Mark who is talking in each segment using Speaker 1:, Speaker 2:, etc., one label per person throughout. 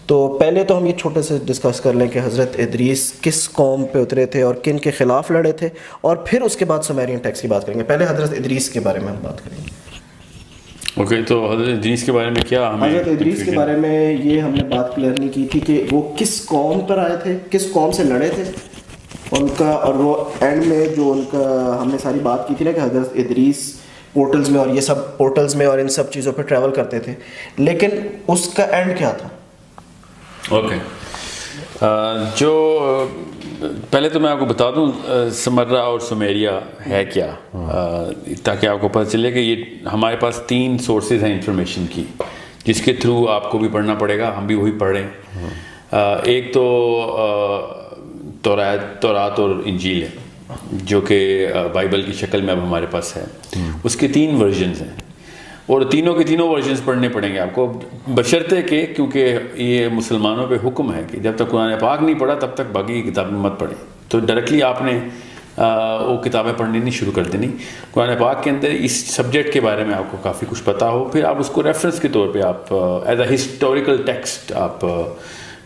Speaker 1: تو پہلے تو ہم یہ چھوٹے سے ڈسکس کر لیں کہ حضرت ادریس کس قوم پہ اترے تھے اور کن کے خلاف لڑے تھے، اور پھر اس کے بعد سومیرین ٹیکسٹ کی بات کریں گے. پہلے حضرت ادریس کے بارے میں ہم بات کریں گے.
Speaker 2: اوکے، تو حضرت ادریس کے بارے میں کیا ہمیں
Speaker 1: حضرت ادریس کے بارے میں یہ ہم نے بات کلیئر نہیں کی تھی کہ وہ کس قوم پر آئے تھے، کس قوم سے لڑے تھے ان کا، اور وہ اینڈ میں جو ان کا ہم نے ساری بات کی تھی نا کہ حضرت ادریس پورٹلز میں اور یہ سب پورٹلز میں اور ان سب چیزوں پہ ٹریول کرتے تھے، لیکن اس کا اینڈ کیا تھا.
Speaker 2: اوکے، جو پہلے تو میں آپ کو بتا دوں سمرہ اور سمیریا ہے کیا، تاکہ آپ کو پتہ چلے کہ یہ ہمارے پاس 3 سورسز ہیں انفارمیشن کی جس کے تھرو آپ کو بھی پڑھنا پڑے گا، ہم بھی وہی پڑھ رہے ہیں. ایک تو تورات اور انجیل ہے جو کہ بائبل کی شکل میں اب ہمارے پاس ہے. اس کے 3 ورژنز ہیں اور تینوں کے تینوں ورژنز پڑھنے پڑیں گے آپ کو، بشرطے کہ کیونکہ یہ مسلمانوں پہ حکم ہے کہ جب تک قرآن پاک نہیں پڑھا تب تک باقی کتابیں مت پڑھیں. تو ڈائریکٹلی آپ نے وہ کتابیں پڑھنی نہیں شروع کر دینی. قرآن پاک کے اندر اس سبجیکٹ کے بارے میں آپ کو کافی کچھ پتہ ہو، پھر آپ اس کو ریفرنس کے طور پہ آپ ایز اے ہسٹوریکل ٹیکسٹ آپ،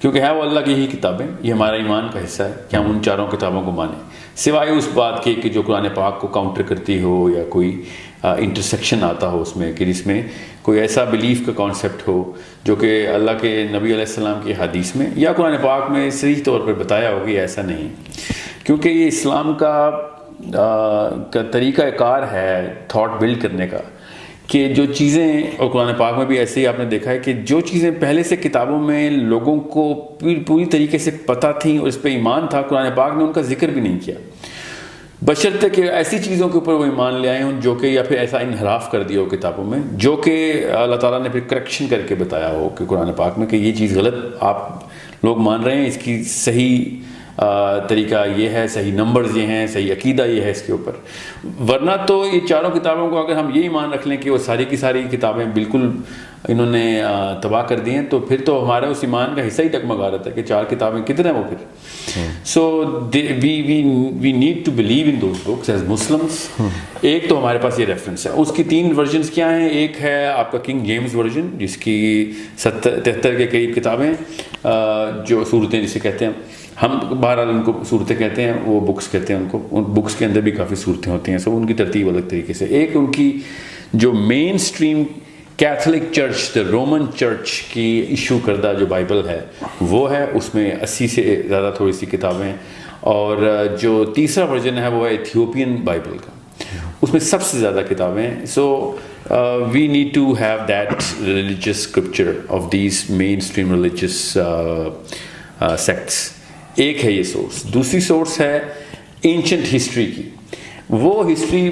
Speaker 2: کیونکہ ہے وہ اللہ کی ہی کتابیں، یہ ہمارا ایمان کا حصہ ہے کہ ہم ان 4 کتابوں کو مانیں، سوائے اس بات کے کہ جو قرآن پاک کو کاؤنٹر کرتی ہو یا کوئی انٹرسیکشن آتا ہو اس میں، کہ جس میں کوئی ایسا بلیف کا کانسیپٹ ہو جو کہ اللہ کے نبی علیہ السلام کی حدیث میں یا قرآن پاک میں صحیح طور پر بتایا ہو کہ ایسا نہیں. کیونکہ یہ اسلام کا طریقہ کار ہے تھاٹ بلڈ کرنے کا، کہ جو چیزیں، اور قرآن پاک میں بھی ایسے ہی آپ نے دیکھا ہے کہ جو چیزیں پہلے سے کتابوں میں لوگوں کو پوری طریقے سے پتہ تھیں اور اس پہ ایمان تھا، قرآن پاک نے ان کا ذکر بھی نہیں کیا، بشرطے کہ ایسی چیزوں کے اوپر وہ ایمان لے آئے ہوں جو کہ یا پھر ایسا انحراف کر دیا ہو کتابوں میں جو کہ اللہ تعالیٰ نے پھر کریکشن کر کے بتایا ہو کہ قرآن پاک میں کہ یہ چیز غلط آپ لوگ مان رہے ہیں، اس کی صحیح طریقہ یہ ہے، صحیح نمبرز یہ ہیں، صحیح عقیدہ یہ ہے اس کے اوپر. ورنہ تو یہ 4 کتابوں کو اگر ہم یہ ایمان رکھ لیں کہ وہ ساری کی ساری کتابیں بالکل انہوں نے تباہ کر دی ہیں، تو پھر تو ہمارا اس ایمان کا حصہ ہی ڈگمگا رہتا ہے کہ 4 کتابیں کتنے ہیں وہ پھر. So we need to believe in those books as Muslims. ایک تو ہمارے پاس یہ ریفرنس ہے. اس کی 3 ورژنس کیا ہیں؟ ایک ہے آپ کا کنگ جیمز ورژن جس کی 73 کے قریب کتابیں، جو صورتیں جسے کہتے ہیں ہم بہرحال ان کو صورتیں کہتے ہیں، وہ بکس کہتے ہیں ان کو. ان بکس کے اندر بھی کافی صورتیں ہوتی ہیں، سب ان کی ترتیب الگ طریقے سے. ایک ان کی جو mainstream Catholic church, the Roman church کی ایشو کردہ جو بائبل ہے وہ ہے، اس میں 80 سے زیادہ تھوڑی سی کتابیں. اور جو تیسرا ورژن ہے وہ ہے ایتھیوپین بائبل کا، اس میں سب سے زیادہ کتابیں ہیں. So we need to have that religious scripture of these mainstream religious sects. ایک ہے یہ سورس. دوسری سورس ہے اینشنٹ ہسٹری کی. وہ ہسٹری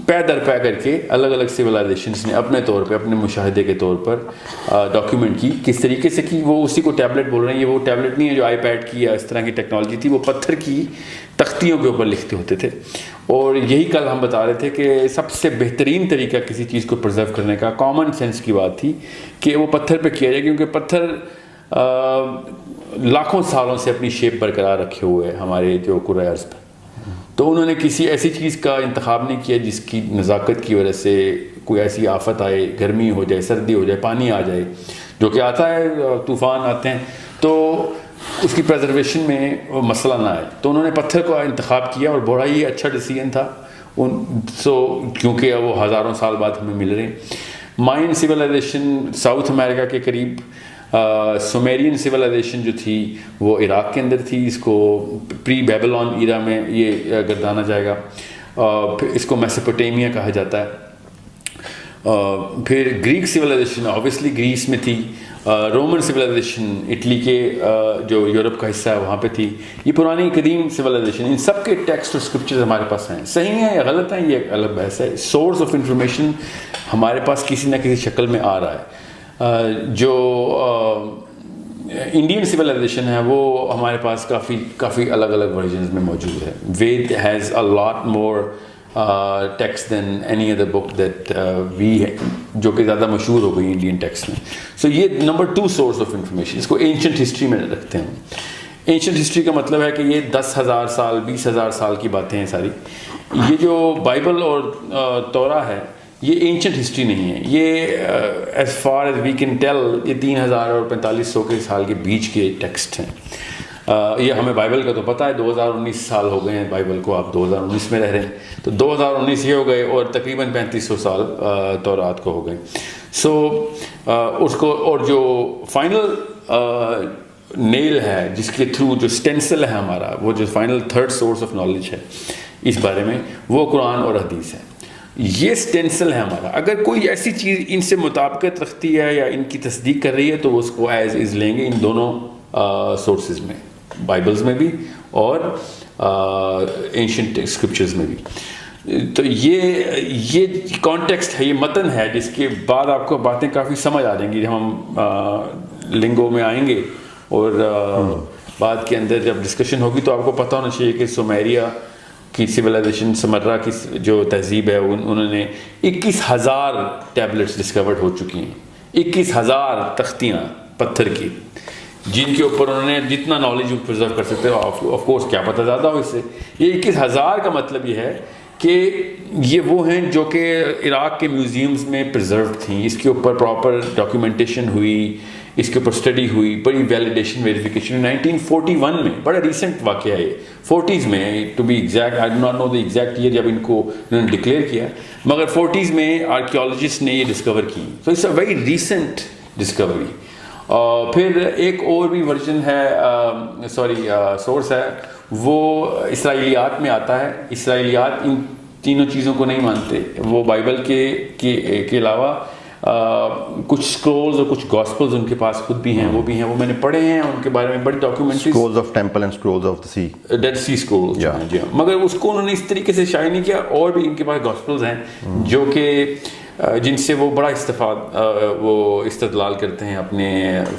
Speaker 2: پے در پے کر کے الگ الگ سویلائزیشنس نے اپنے طور پہ، اپنے مشاہدے کے طور پر ڈاکیومنٹ کی. کس طریقے سے کی؟ وہ اسی کو ٹیبلٹ بول رہے ہیں. یہ وہ ٹیبلٹ نہیں ہے جو آئی پیڈ کی یا اس طرح کی ٹیکنالوجی تھی، وہ پتھر کی تختیوں کے اوپر لکھتے ہوتے تھے. اور یہی کل ہم بتا رہے تھے کہ سب سے بہترین طریقہ کسی چیز کو پرزرو کرنے کا کامن سینس کی بات تھی کہ وہ پتھر پہ کیا جائے، کیونکہ پتھر لاکھوں سالوں سے اپنی شیپ برقرار رکھے ہوئے ہمارے جو کرۂ ارض پہ. تو انہوں نے کسی ایسی چیز کا انتخاب نہیں کیا جس کی نزاکت کی وجہ سے کوئی ایسی آفت آئے، گرمی ہو جائے، سردی ہو جائے، پانی آ جائے، جو کہ آتا ہے، طوفان آتے ہیں، تو اس کی پریزرویشن میں مسئلہ نہ آئے. تو انہوں نے پتھر کو انتخاب کیا اور بڑا ہی اچھا ڈیسیژن تھا کیونکہ وہ ہزاروں سال بعد ہمیں مل رہے ہیں. مائن سویلائزیشن ساؤتھ امریکہ کے قریب، سومیرین سویلائزیشن جو تھی وہ عراق کے اندر تھی. اس کو پری بیبلون ایرا میں یہ گردانا جائے گا. پھر اس کو میسوپوٹیمیا کہا جاتا ہے. پھر گریک سویلائزیشن اوبیسلی گریس میں تھی. رومن سویلائزیشن اٹلی کے جو یورپ کا حصہ ہے وہاں پہ تھی. یہ پرانی قدیم سویلائزیشن. ان سب کے ٹیکسٹ اور اسکرپچرز ہمارے پاس ہیں. صحیح ہیں یا غلط ہیں یہ ایک الگ بحث ہے. سورس آف انفارمیشن ہمارے پاس کسی نہ کسی شکل میں آ رہا ہے. جو انڈین سویلائزیشن ہے وہ ہمارے پاس کافی الگ الگ ورژنز میں موجود ہے. Veda has a lot more text than any other book that we, جو کہ زیادہ مشہور ہو گئی انڈین ٹیکسٹ میں. سو یہ نمبر 2 سورس آف انفارمیشن. اس کو اینشنٹ ہسٹری میں رکھتے ہیں. اینشنٹ ہسٹری کا مطلب ہے کہ یہ 10,000 سال 20,000 سال کی باتیں ہیں ساری. یہ جو بائبل اور تورا ہے یہ اینشنٹ ہسٹری نہیں ہے، یہ as far as we can tell یہ 3000 اور 4500 کے سال کے بیچ کے ٹیکسٹ ہیں. یہ ہمیں بائبل کا تو پتہ ہے 2019 سال ہو گئے ہیں بائبل کو، آپ 2019 میں رہ رہے ہیں، تو 2019 یہ ہو گئے اور تقریباً 3500 سال تورات کو ہو گئے. سو اس کو اور جو فائنل نیل ہے جس کے تھرو جو اسٹینسل ہے ہمارا، وہ جو final third source of knowledge ہے اس بارے میں، وہ قرآن اور حدیث ہے. یہ اسٹینسل ہے ہمارا. اگر کوئی ایسی چیز ان سے مطابقت رکھتی ہے یا ان کی تصدیق کر رہی ہے تو اس کو ایز از لیں گے ان دونوں سورسز میں، بائبلز میں بھی اور اینشنٹ اسکرپچرز میں بھی. تو یہ کانٹیکسٹ ہے، یہ متن ہے جس کے بعد آپ کو باتیں کافی سمجھ آ جائیں گی جب ہم لنگو میں آئیں گے اور بعد کے اندر جب ڈسکشن ہوگی تو آپ کو پتہ ہونا چاہیے کہ سومیریا کی سویلائزیشن، سمرا کی جو تہذیب ہے انہوں نے 21,000 ٹیبلٹس ڈسکورڈ ہو چکی ہیں، 21,000 تختیاں پتھر کی جن کے اوپر انہوں نے جتنا نالج پرزرو کر سکتے ہیں. آف کورس کیا پتہ زیادہ ہو اس سے. یہ 21,000 کا مطلب یہ ہے کہ یہ وہ ہیں جو کہ عراق کے میوزیمز میں پرزروڈ تھیں. اس کے اوپر پراپر ڈاکیومنٹیشن ہوئی، اس کے اوپر اسٹڈی ہوئی، بڑی ویلیڈیشن ویریفیکیشن. 1941 میں بڑا ریسنٹ واقعہ ہے، 40s میں to be exact, I do not know the exact year جب ان کو انہوں نے ڈکلیئر کیا، مگر 40s میں آرکیولوجسٹ نے یہ ڈسکور کی. تو it's a very recent discovery. پھر ایک اور بھی ورژن ہے، سورس ہے، وہ اسرائیلیات میں آتا ہے. اسرائیلیات ان تینوں چیزوں کو نہیں مانتے. وہ بائبل کے علاوہ کچھ سکرولز اور کچھ گاسپلز ان کے پاس خود بھی ہیں، وہ بھی ہیں، وہ میں نے پڑھے ہیں ان کے بارے میں بڑی documentaries.
Speaker 3: Scrolls of temple and scrolls of the sea,
Speaker 2: Dead Sea scrolls. جی ہاں، مگر اس کو انہوں نے اس طریقے سے شائع نہیں کیا. اور بھی ان کے پاس گاسپلز ہیں جو کہ جن سے وہ بڑا وہ استدلال کرتے ہیں اپنے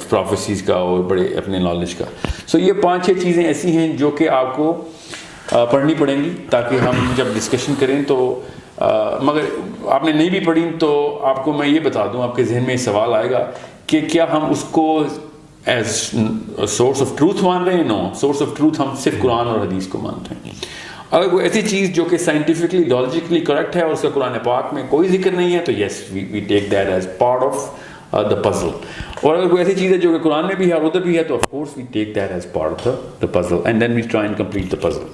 Speaker 2: پروفیسیز کا اور بڑے اپنے نالج کا. سو یہ 5-6 چیزیں ایسی ہیں جو کہ آپ کو پڑھنی پڑیں گی تاکہ ہم جب ڈسکشن کریں تو مگر آپ نے نہیں بھی پڑھی تو آپ کو میں یہ بتا دوں، آپ کے ذہن میں یہ سوال آئے گا کہ کیا ہم اس کو ایز سورس آف ٹروتھ مان رہے ہیں؟ نو، سورس آف ٹروتھ ہم صرف قرآن اور حدیث کو مانتے ہیں. اگر کوئی ایسی چیز جو کہ سائنٹیفکلی لاجیکلی کریکٹ ہے اور اس کا قرآن پاک میں کوئی ذکر نہیں ہے تو yes we take that as part of the puzzle. اور اگر کوئی ایسی چیز ہے جو کہ قرآن میں بھی ہے اور ادھر بھی ہے تو of course we take that as part of the puzzle and then we try and complete the puzzle.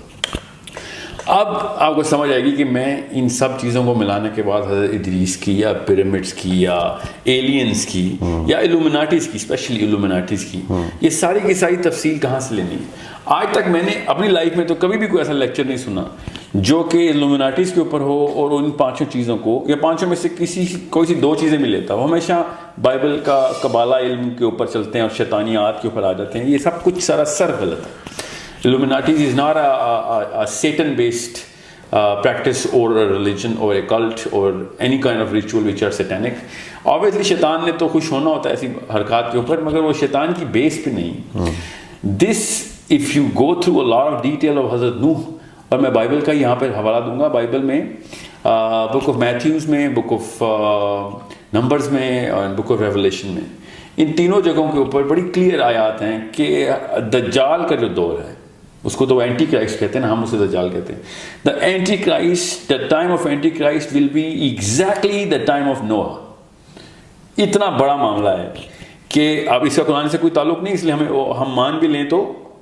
Speaker 2: اب آپ کو سمجھ آئے گی کہ میں ان سب چیزوں کو ملانے کے بعد حضرت ادریس کی یا پیرامڈس کی یا ایلینز کی یا الومناٹیز کی، اسپیشلی الومناٹیز کی، یہ ساری کی ساری تفصیل کہاں سے لینی ہے. آج تک میں نے اپنی لائف میں تو کبھی بھی کوئی ایسا لیکچر نہیں سنا جو کہ الومناٹیز کے اوپر ہو اور ان 5 چیزوں کو یا 5 میں سے کوئی سی 2 چیزیں بھی لیتا. وہ ہمیشہ بائبل کا قبالہ علم کے اوپر چلتے ہیں اور شیطانیات کے اوپر آ جاتے ہیں. یہ سب کچھ سراسر غلط ہے. Illuminatis is not a Satan-based practice or a religion or a cult or any kind of ritual which are satanic. Obviously شیطان نے تو خوش ہونا ہوتا ہے ایسی حرکات کے اوپر، مگر وہ شیطان کی بیس پہ نہیں. This if you go through a lot of detail of حضرت نوح، اور میں بائبل کا یہاں پہ حوالہ دوں گا، بائبل میں بک آف میتھیوز میں، بک آف نمبرز میں اور بک آف ریولیشن میں، ان تینوں جگہوں کے اوپر بڑی کلیئر آیات ہیں کہ دجال کا جو دور ہے اس کو تو اینٹی کرائسٹ کہتے ہیں نا، ہم اسے دجال کہتے ہیں. The antichrist, the time of antichrist will be exactly the time of Nuh. اتنا بڑا معاملہ ہے کہ اب اس کا قرآن سے کوئی تعلق نہیں، اس لیے ہم مان بھی لیں تو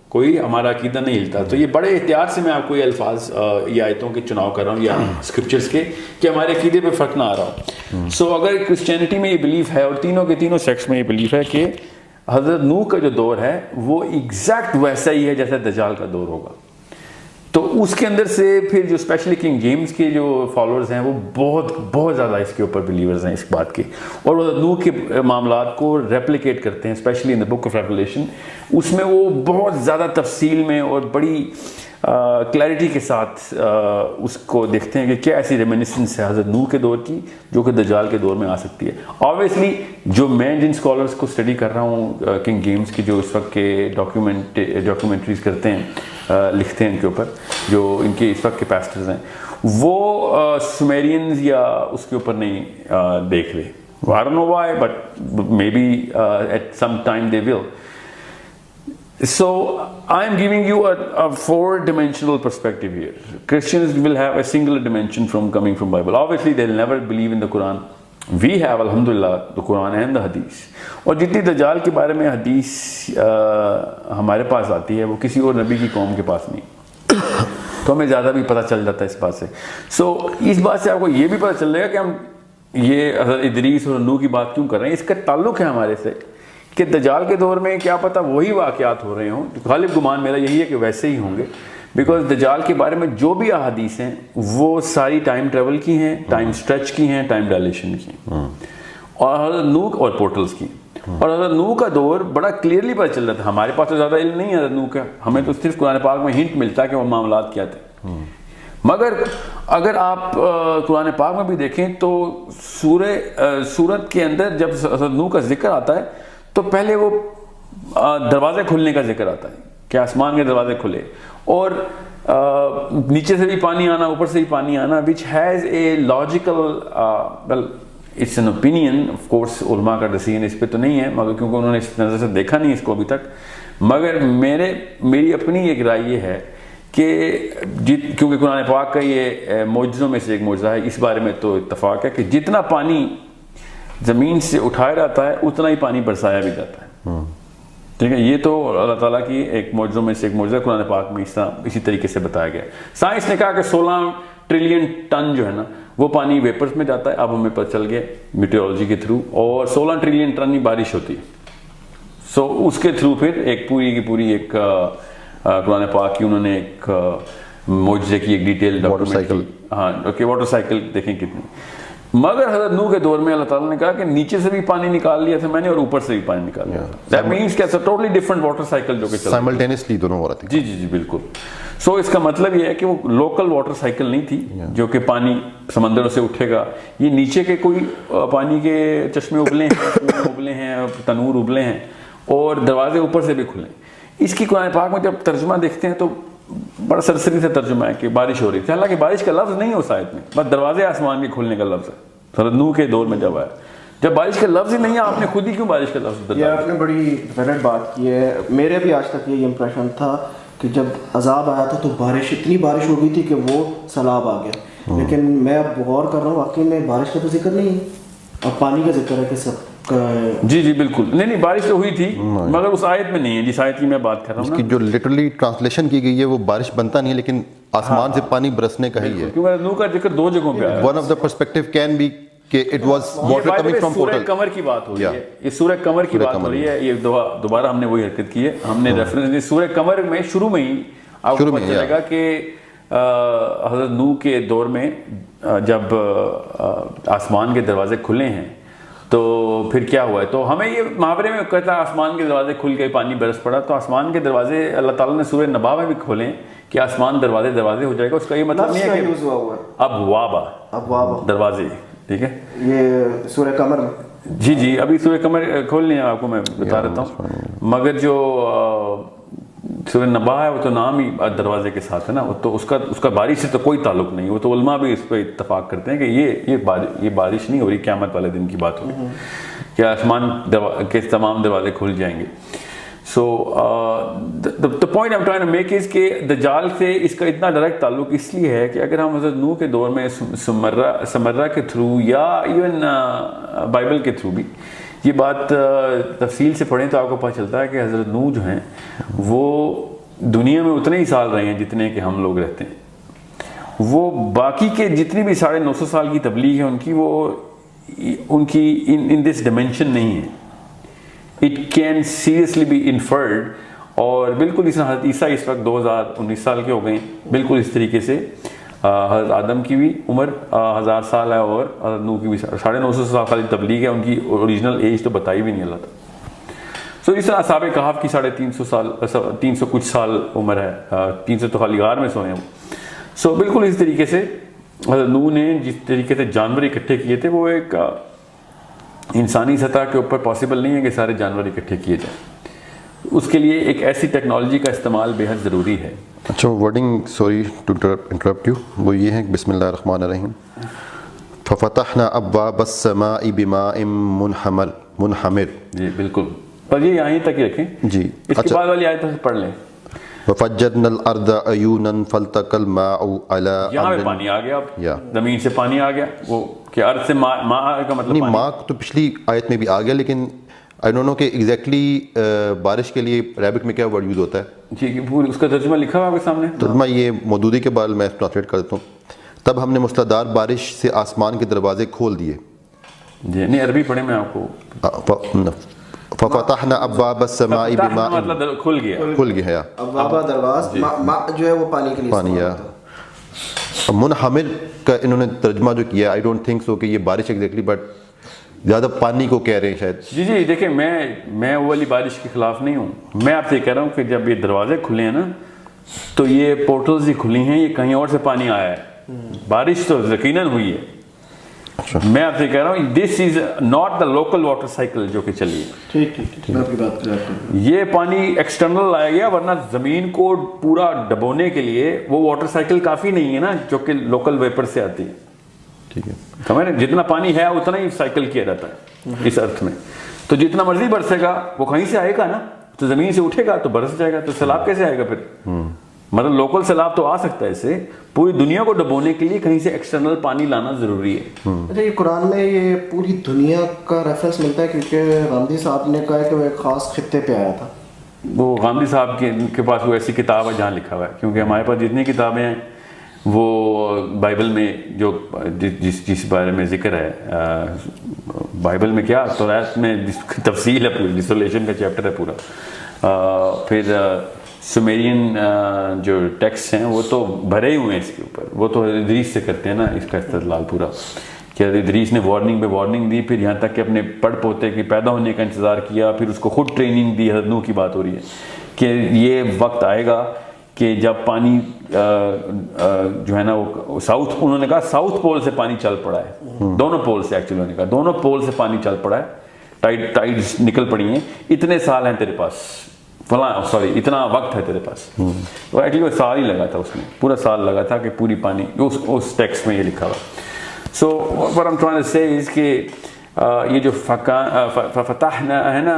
Speaker 2: کوئی ہمارا عقیدہ نہیں ہلتا. تو یہ بڑے احتیاط سے میں آپ کو یہ الفاظ یا آیتوں کے چناؤ کر رہا ہوں یا اسکرپچرس کے، کہ ہمارے عقیدے پہ فرق نہ آ رہا ہو. سو اگر کرسچینٹی میں یہ بلیف ہے اور تینوں کے تینوں سیکٹس میں یہ بلیف ہے کہ حضرت نوح کا جو دور ہے وہ ایگزیکٹ ویسا ہی ہے جیسا دجال کا دور ہوگا. تو اس کے اندر سے پھر جو اسپیشلی کنگ جیمز کے جو فالوورز ہیں وہ بہت زیادہ اس کے اوپر بلیورز ہیں اس بات کے، اور وہ نوح کے معاملات کو ریپلیکیٹ کرتے ہیں especially in the book of revelation. اس میں وہ بہت زیادہ تفصیل میں اور بڑی کلیئرٹی کے ساتھ اس کو دیکھتے ہیں کہ کیا ایسی ریمینسنس ہے حضرت نوح کے دور کی جو کہ دجال کے دور میں آ سکتی ہے. آبویسلی جو میں جن اسکالرس کو اسٹڈی کر رہا ہوں کنگ جیمز کی جو اس وقت کے ڈاکیومنٹریز کرتے ہیں، لکھتے ہیں ان کے اوپر، جو ان کے اس وقت کے پیسٹرز ہیں، وہ سومیرینز یا اس کے اوپر نہیں دیکھ رہے. I don't know why, but maybe at some time they will. So I am giving you a four-dimensional perspective here. Christians will have a single dimension from coming from Bible. Obviously, they'll never believe in the Quran. We have, alhamdulillah, the Quran and the Hadith. اور جتنی دجال کے بارے میں حدیث ہمارے پاس آتی ہے وہ کسی اور نبی کی قوم کے پاس نہیں، تو ہمیں زیادہ بھی پتہ چل جاتا ہے اس بات سے. سو اس بات سے آپ کو یہ بھی پتہ چل جائے گا کہ ہم یہ حضرت ادریس اور نوح کی بات کیوں کر رہے ہیں. اس کا تعلق ہے ہمارے سے کہ دجال کے دور میں کیا پتہ وہی واقعات ہو رہے ہوں. غالب گمان میرا یہی ہے کہ ویسے ہی ہوں گے، بیکاز دجال کے بارے میں جو بھی احادیث ہیں وہ ساری ٹائم ٹریول کی ہیں، ٹائم اسٹریچ کی ہیں، ٹائم ڈائلیشن کی ہیں، اور حضرت نوح اور پورٹلز کی. اور حضرت نوح کا دور بڑا کلیئرلی پتہ چل رہا تھا. ہمارے پاس تو زیادہ علم نہیں ہے حضرت نوح کا، ہمیں تو صرف قرآن پاک میں ہنٹ ملتا ہے کہ وہ معاملات کیا تھے. مگر اگر آپ قرآن پاک میں بھی دیکھیں تو سورت کے اندر جب حضرت نوح کا ذکر آتا ہے تو پہلے وہ دروازے کھلنے کا ذکر آتا ہے کہ آسمان کے دروازے کھلے اور نیچے سے بھی پانی آنا، اوپر سے بھی پانی آنا، which has a logical well it's an opinion of course. علماء کا ڈیسیژن اس پہ تو نہیں ہے مگر کیونکہ انہوں نے اس نظر سے دیکھا نہیں اس کو ابھی تک. مگر میری اپنی ایک رائے یہ ہے کہ کیونکہ قرآن پاک کا یہ معجزوں میں سے ایک معجزہ ہے، اس بارے میں تو اتفاق ہے کہ جتنا پانی زمین سے اٹھایا جاتا ہے اتنا ہی پانی برسایا بھی جاتا ہے. ٹھیک ہے، یہ تو اللہ تعالیٰ کی ایک معجزوں میں سے ایک معجزہ قرآن پاک میں اسی طریقے سے بتایا گیا. سائنس نے کہا کہ 16 ٹریلین ٹن جو ہے نا وہ پانی ویپرز میں جاتا ہے. اب ہمیں پتہ چل گیا میٹیورولوجی کے تھرو، اور 16 ٹریلین ٹن ہی بارش ہوتی ہے. سو اس کے تھرو پھر ایک پوری کی پوری ایک قرآن پاک کی انہوں نے ایک معجزے کی ایک ڈیٹیل ڈاکومنٹ. ہاں اوکے، واٹر سائیکل دیکھیں کتنی. مگر حضرت نوح کے دور میں اللہ تعالیٰ نے کہا کہ نیچے سے بھی پانی نکال لیا تھا میں نے اور اوپر سے بھی پانی نکال لیا تھا. دیٹ مینس کہ ٹوٹلی ڈفرنٹ واٹر سائیکل جو کہ
Speaker 3: سائملٹینیسلی دونوں ہو رہا تھا.
Speaker 2: جی بالکل. سو اس کا مطلب یہ ہے کہ وہ لوکل واٹر سائیکل نہیں تھی جو کہ پانی سمندروں سے اٹھے گا. یہ نیچے کے کوئی پانی کے چشمے ابلے ہیں، ابلے ہیں، تنور ابلے ہیں، اور دروازے اوپر سے بھی کھلے. اس کی قرآن پاک میں جب ترجمہ دیکھتے ہیں تو بڑا سرسری سے ترجمہ ہے کہ بارش ہو رہی تھی، حالانکہ بارش کا لفظ نہیں ہے اس آیت میں، بس دروازے آسمان کے کھلنے کا لفظ ہے. حضرت نوح کے دور میں جب آیا، جب بارش کا لفظ ہی نہیں ہے، آپ نے خود ہی کیوں بارش کا لفظ؟
Speaker 1: یہ آپ نے بڑی ویلڈ بات کی ہے. میرے بھی آج تک یہ امپریشن تھا کہ جب عذاب آیا تھا تو بارش، اتنی بارش ہو گئی تھی کہ وہ سیلاب آ گیا. لیکن میں اب غور کر رہا ہوں واقعی میں بارش کا تو ذکر نہیں ہے اور پانی کا ذکر ہے کہ سب.
Speaker 2: جی بالکل. نہیں بارش تو ہوئی تھی مگر اس آیت میں نہیں ہے جس آیت کی میں بات کر رہا ہوں.
Speaker 3: اس کی جو لٹرلی ٹرانسلیشن کی گئی ہے وہ بارش بنتا نہیں ہے لیکن آسمان سے پانی برسنے کا ہی ہے.
Speaker 2: کیونکہ نوح کا ذکر 2 جگہوں پہ آیا ہے.
Speaker 3: One of the perspective can be کہ it was water coming from portal.
Speaker 2: سورہ قمر کی بات ہو رہی ہے، یہ سورہ قمر کی بات ہو رہی ہے. یہ دوبارہ ہم نے وہی حرکت کی ہے، ہم نے ریفرنس دی سورہ قمر میں شروع میں ہی آپ کو پتہ چلے گا کہ حضرت نوح کے دور میں جب آسمان کے دروازے کھلے ہیں تو پھر کیا ہوا ہے. تو ہمیں یہ محاورے میں کہتا ہے آسمان کے دروازے کھل گئے، پانی برس پڑا. تو آسمان کے دروازے اللہ تعالیٰ نے سورہ نبا میں بھی کھولے کہ آسمان دروازے ہو جائے گا. اس کا یہ مطلب نہیں ہے کہ ابواب دروازے. ٹھیک ہے،
Speaker 1: یہ سورہ قمر میں.
Speaker 2: جی ابھی سورہ قمر کھول لیں آپ کو میں بتا دیتا ہوں. مگر جو سورہ نبا ہے وہ تو نام ہی دروازے کے ساتھ ہے نا، تو اس کا بارش سے تو کوئی تعلق نہیں. وہ تو علماء بھی اس پہ اتفاق کرتے ہیں کہ یہ بارش نہیں ہو رہی، قیامت والے دن کی بات ہو رہی کہ آسمان کے تمام دروازے کھل جائیں گے. سو the point I'm trying to make is کہ دجال سے اس کا اتنا ڈائریکٹ تعلق اس لیے ہے کہ اگر ہم حضرت نوح کے دور میں سمرہ کے تھرو یا ایون بائبل کے تھرو بھی یہ بات تفصیل سے پڑھیں تو آپ کو پتہ چلتا ہے کہ حضرت نوح جو ہیں وہ دنیا میں اتنے ہی سال رہے ہیں جتنے کہ ہم لوگ رہتے ہیں. وہ باقی کے جتنی بھی 950 سال کی تبلیغ ہے ان کی ان دس ڈائمینشن نہیں ہے. It can seriously be inferred. اور بالکل اس طرح حضرت عیسیٰ اس وقت 2019 سال کے ہو گئے ہیں، بالکل اس طریقے سے حضرت آدم کی بھی عمر 1000 سال ہے اور حضرت نوح کی بھی 950 سال خالی تبلیغ ہے. ان کی اوریجنل ایج تو بتائی بھی نہیں اللہ تعالیٰ. سو اس طرح اصحاب کہف کی 350 سال 300 کچھ سال عمر ہے، 300 تو خالی غار میں سوئے ہیں وہ. سو بالکل اس طریقے سے حضرت نوح نے جس طریقے سے جانور اکٹھے کیے تھے وہ ایک انسانی سطح کے اوپر پاسبل نہیں ہے کہ سارے جانور اکٹھے کیے جائیں. اس کے لیے ایک ایسی ٹیکنالوجی کا استعمال بے حد ضروری ہے.
Speaker 3: اچھا wording sorry to interrupt you, وہ یہ ہے بسم اللہ الرحمن الرحیم. ففتحنا ابواب السماء بماء منہمر.
Speaker 2: جی بالکل. اور یہ یہیں تک ہی رکھیں
Speaker 3: جی.
Speaker 2: اس کے بعد والی آیت پڑھ لیں.
Speaker 3: وَفَجَّرْنَا الْأَرْضَ عُيُونًا فَالْتَقَى الْمَاءُ عَلَىٰ
Speaker 2: یہاں پہ پانی آ گیا. اب زمین سے پانی آ گیا. وہ کہ ارض سے ماء کا مطلب
Speaker 3: نہیں, ماء تو پچھلی آیت میں بھی آ گیا, لیکن آئی ڈونٹ نو کہ ایگزیکٹلی بارش کے لیے عربک میں کیا ورڈ یوز ہوتا ہے.
Speaker 2: جی پوری اس کا ترجمہ لکھا ہوا آپ کے سامنے.
Speaker 3: ترجمہ یہ مودودی کے بعد میں ٹرانسلیٹ کر دیتا ہوں. تب ہم نے مستدار بارش سے آسمان کے دروازے کھول دیے.
Speaker 2: جی نہیں عربی پڑھیں میں آپ کو.
Speaker 3: فَفَتَحْنَا أَبْوَابَ السَّمَاءِ بِمَاءٍ
Speaker 2: مطلب کھل گیا.
Speaker 3: کھل گیا.
Speaker 1: ابواب درواز ماء جو ہے وہ پانی کے لیے
Speaker 3: پانی ہے. منحمل کا انہوں نے ترجمہ جو کیا آئی ڈونٹ تھنک سو کہ یہ بارش ایگزیکٹلی, بٹ زیادہ پانی کو کہہ رہے ہیں شاید.
Speaker 2: جی دیکھیں میں وہ والی بارش کے خلاف نہیں ہوں. میں آپ سے یہ کہہ رہا ہوں کہ جب یہ دروازے کھلے ہیں نا تو یہ پورٹلز ہی کھلی ہیں, یہ کہیں اور سے پانی آیا ہے. بارش تو یقیناً ہوئی ہے. میں آپ سے کہہ رہا ہوں this is not the local water cycle جو کہ چلی ہے.
Speaker 1: ٹھیک میں آپ کی بات کر رہا ہوں.
Speaker 2: یہ پانی ایکسٹرنل لایا گیا, ورنہ زمین کو پورا ڈبونے کے لیے وہ واٹر سائیکل کافی نہیں ہے نا جو کہ لوکل ویپر سے آتی ہے.
Speaker 3: ٹھیک ہے,
Speaker 2: سمجھ رہے, جتنا پانی ہے اتنا ہی سائیکل کیا جاتا ہے اس ارتھ میں. تو جتنا مرضی برسے گا وہ کہیں سے آئے گا نا, تو زمین سے اٹھے گا تو برس جائے گا. تو سیلاب کیسے آئے گا پھر؟ مطلب لوکل سیلاب تو آ سکتا ہے, اسے پوری دنیا کو ڈبونے کے لیے کہیں سے ایکسٹرنل پانی لانا ضروری ہے.
Speaker 1: اچھا یہ قرآن میں یہ پوری دنیا کا ریفرنس ملتا ہے کیونکہ غامدی صاحب نے کہا ہے کہ وہ ایک خاص خطے پہ آیا تھا.
Speaker 2: وہ غامدی صاحب کے پاس وہ ایسی کتاب ہے جہاں لکھا ہوا ہے, کیونکہ ہمارے پاس جتنی کتابیں ہیں وہ بائبل میں جو جس بارے میں ذکر ہے, بائبل میں کیا توریت میں تفصیل ہے پوری, ڈسولیشن کا چیپٹر ہے پورا. پھر سمیرین جو ٹیکسٹ ہیں وہ تو بھرے ہی ہوئے ہیں اس کے اوپر. وہ تو ادریس سے کرتے ہیں نا اس کا استدلال پورا, کہ ادریس نے وارننگ پہ وارننگ دی, پھر یہاں تک کہ اپنے پڑ پوتے کے پیدا ہونے کا انتظار کیا, پھر اس کو خود ٹریننگ دی. حضرت نوح کی بات ہو رہی ہے کہ یہ وقت آئے گا کہ جب پانی جو ہے نا وہ ساؤتھ, انہوں نے کہا ساؤتھ پول سے پانی چل پڑا ہے, دونوں پول سے, ایکچولی انہوں نے کہا دونوں پول سے پانی چل پڑا ہے, ٹائڈز نکل پڑی ہیں, اتنے سال ہیں تیرے پاس, فلاں سوری اتنا وقت ہے تیرے پاس. تو ایکچولی وہ سال ہی لگا تھا, اس میں پورا سال لگا تھا کہ پوری پانی اس ٹیکسٹ میں یہ لکھا ہوا. سو what I'm trying to say is کہ یہ جو فتحنا ہے نا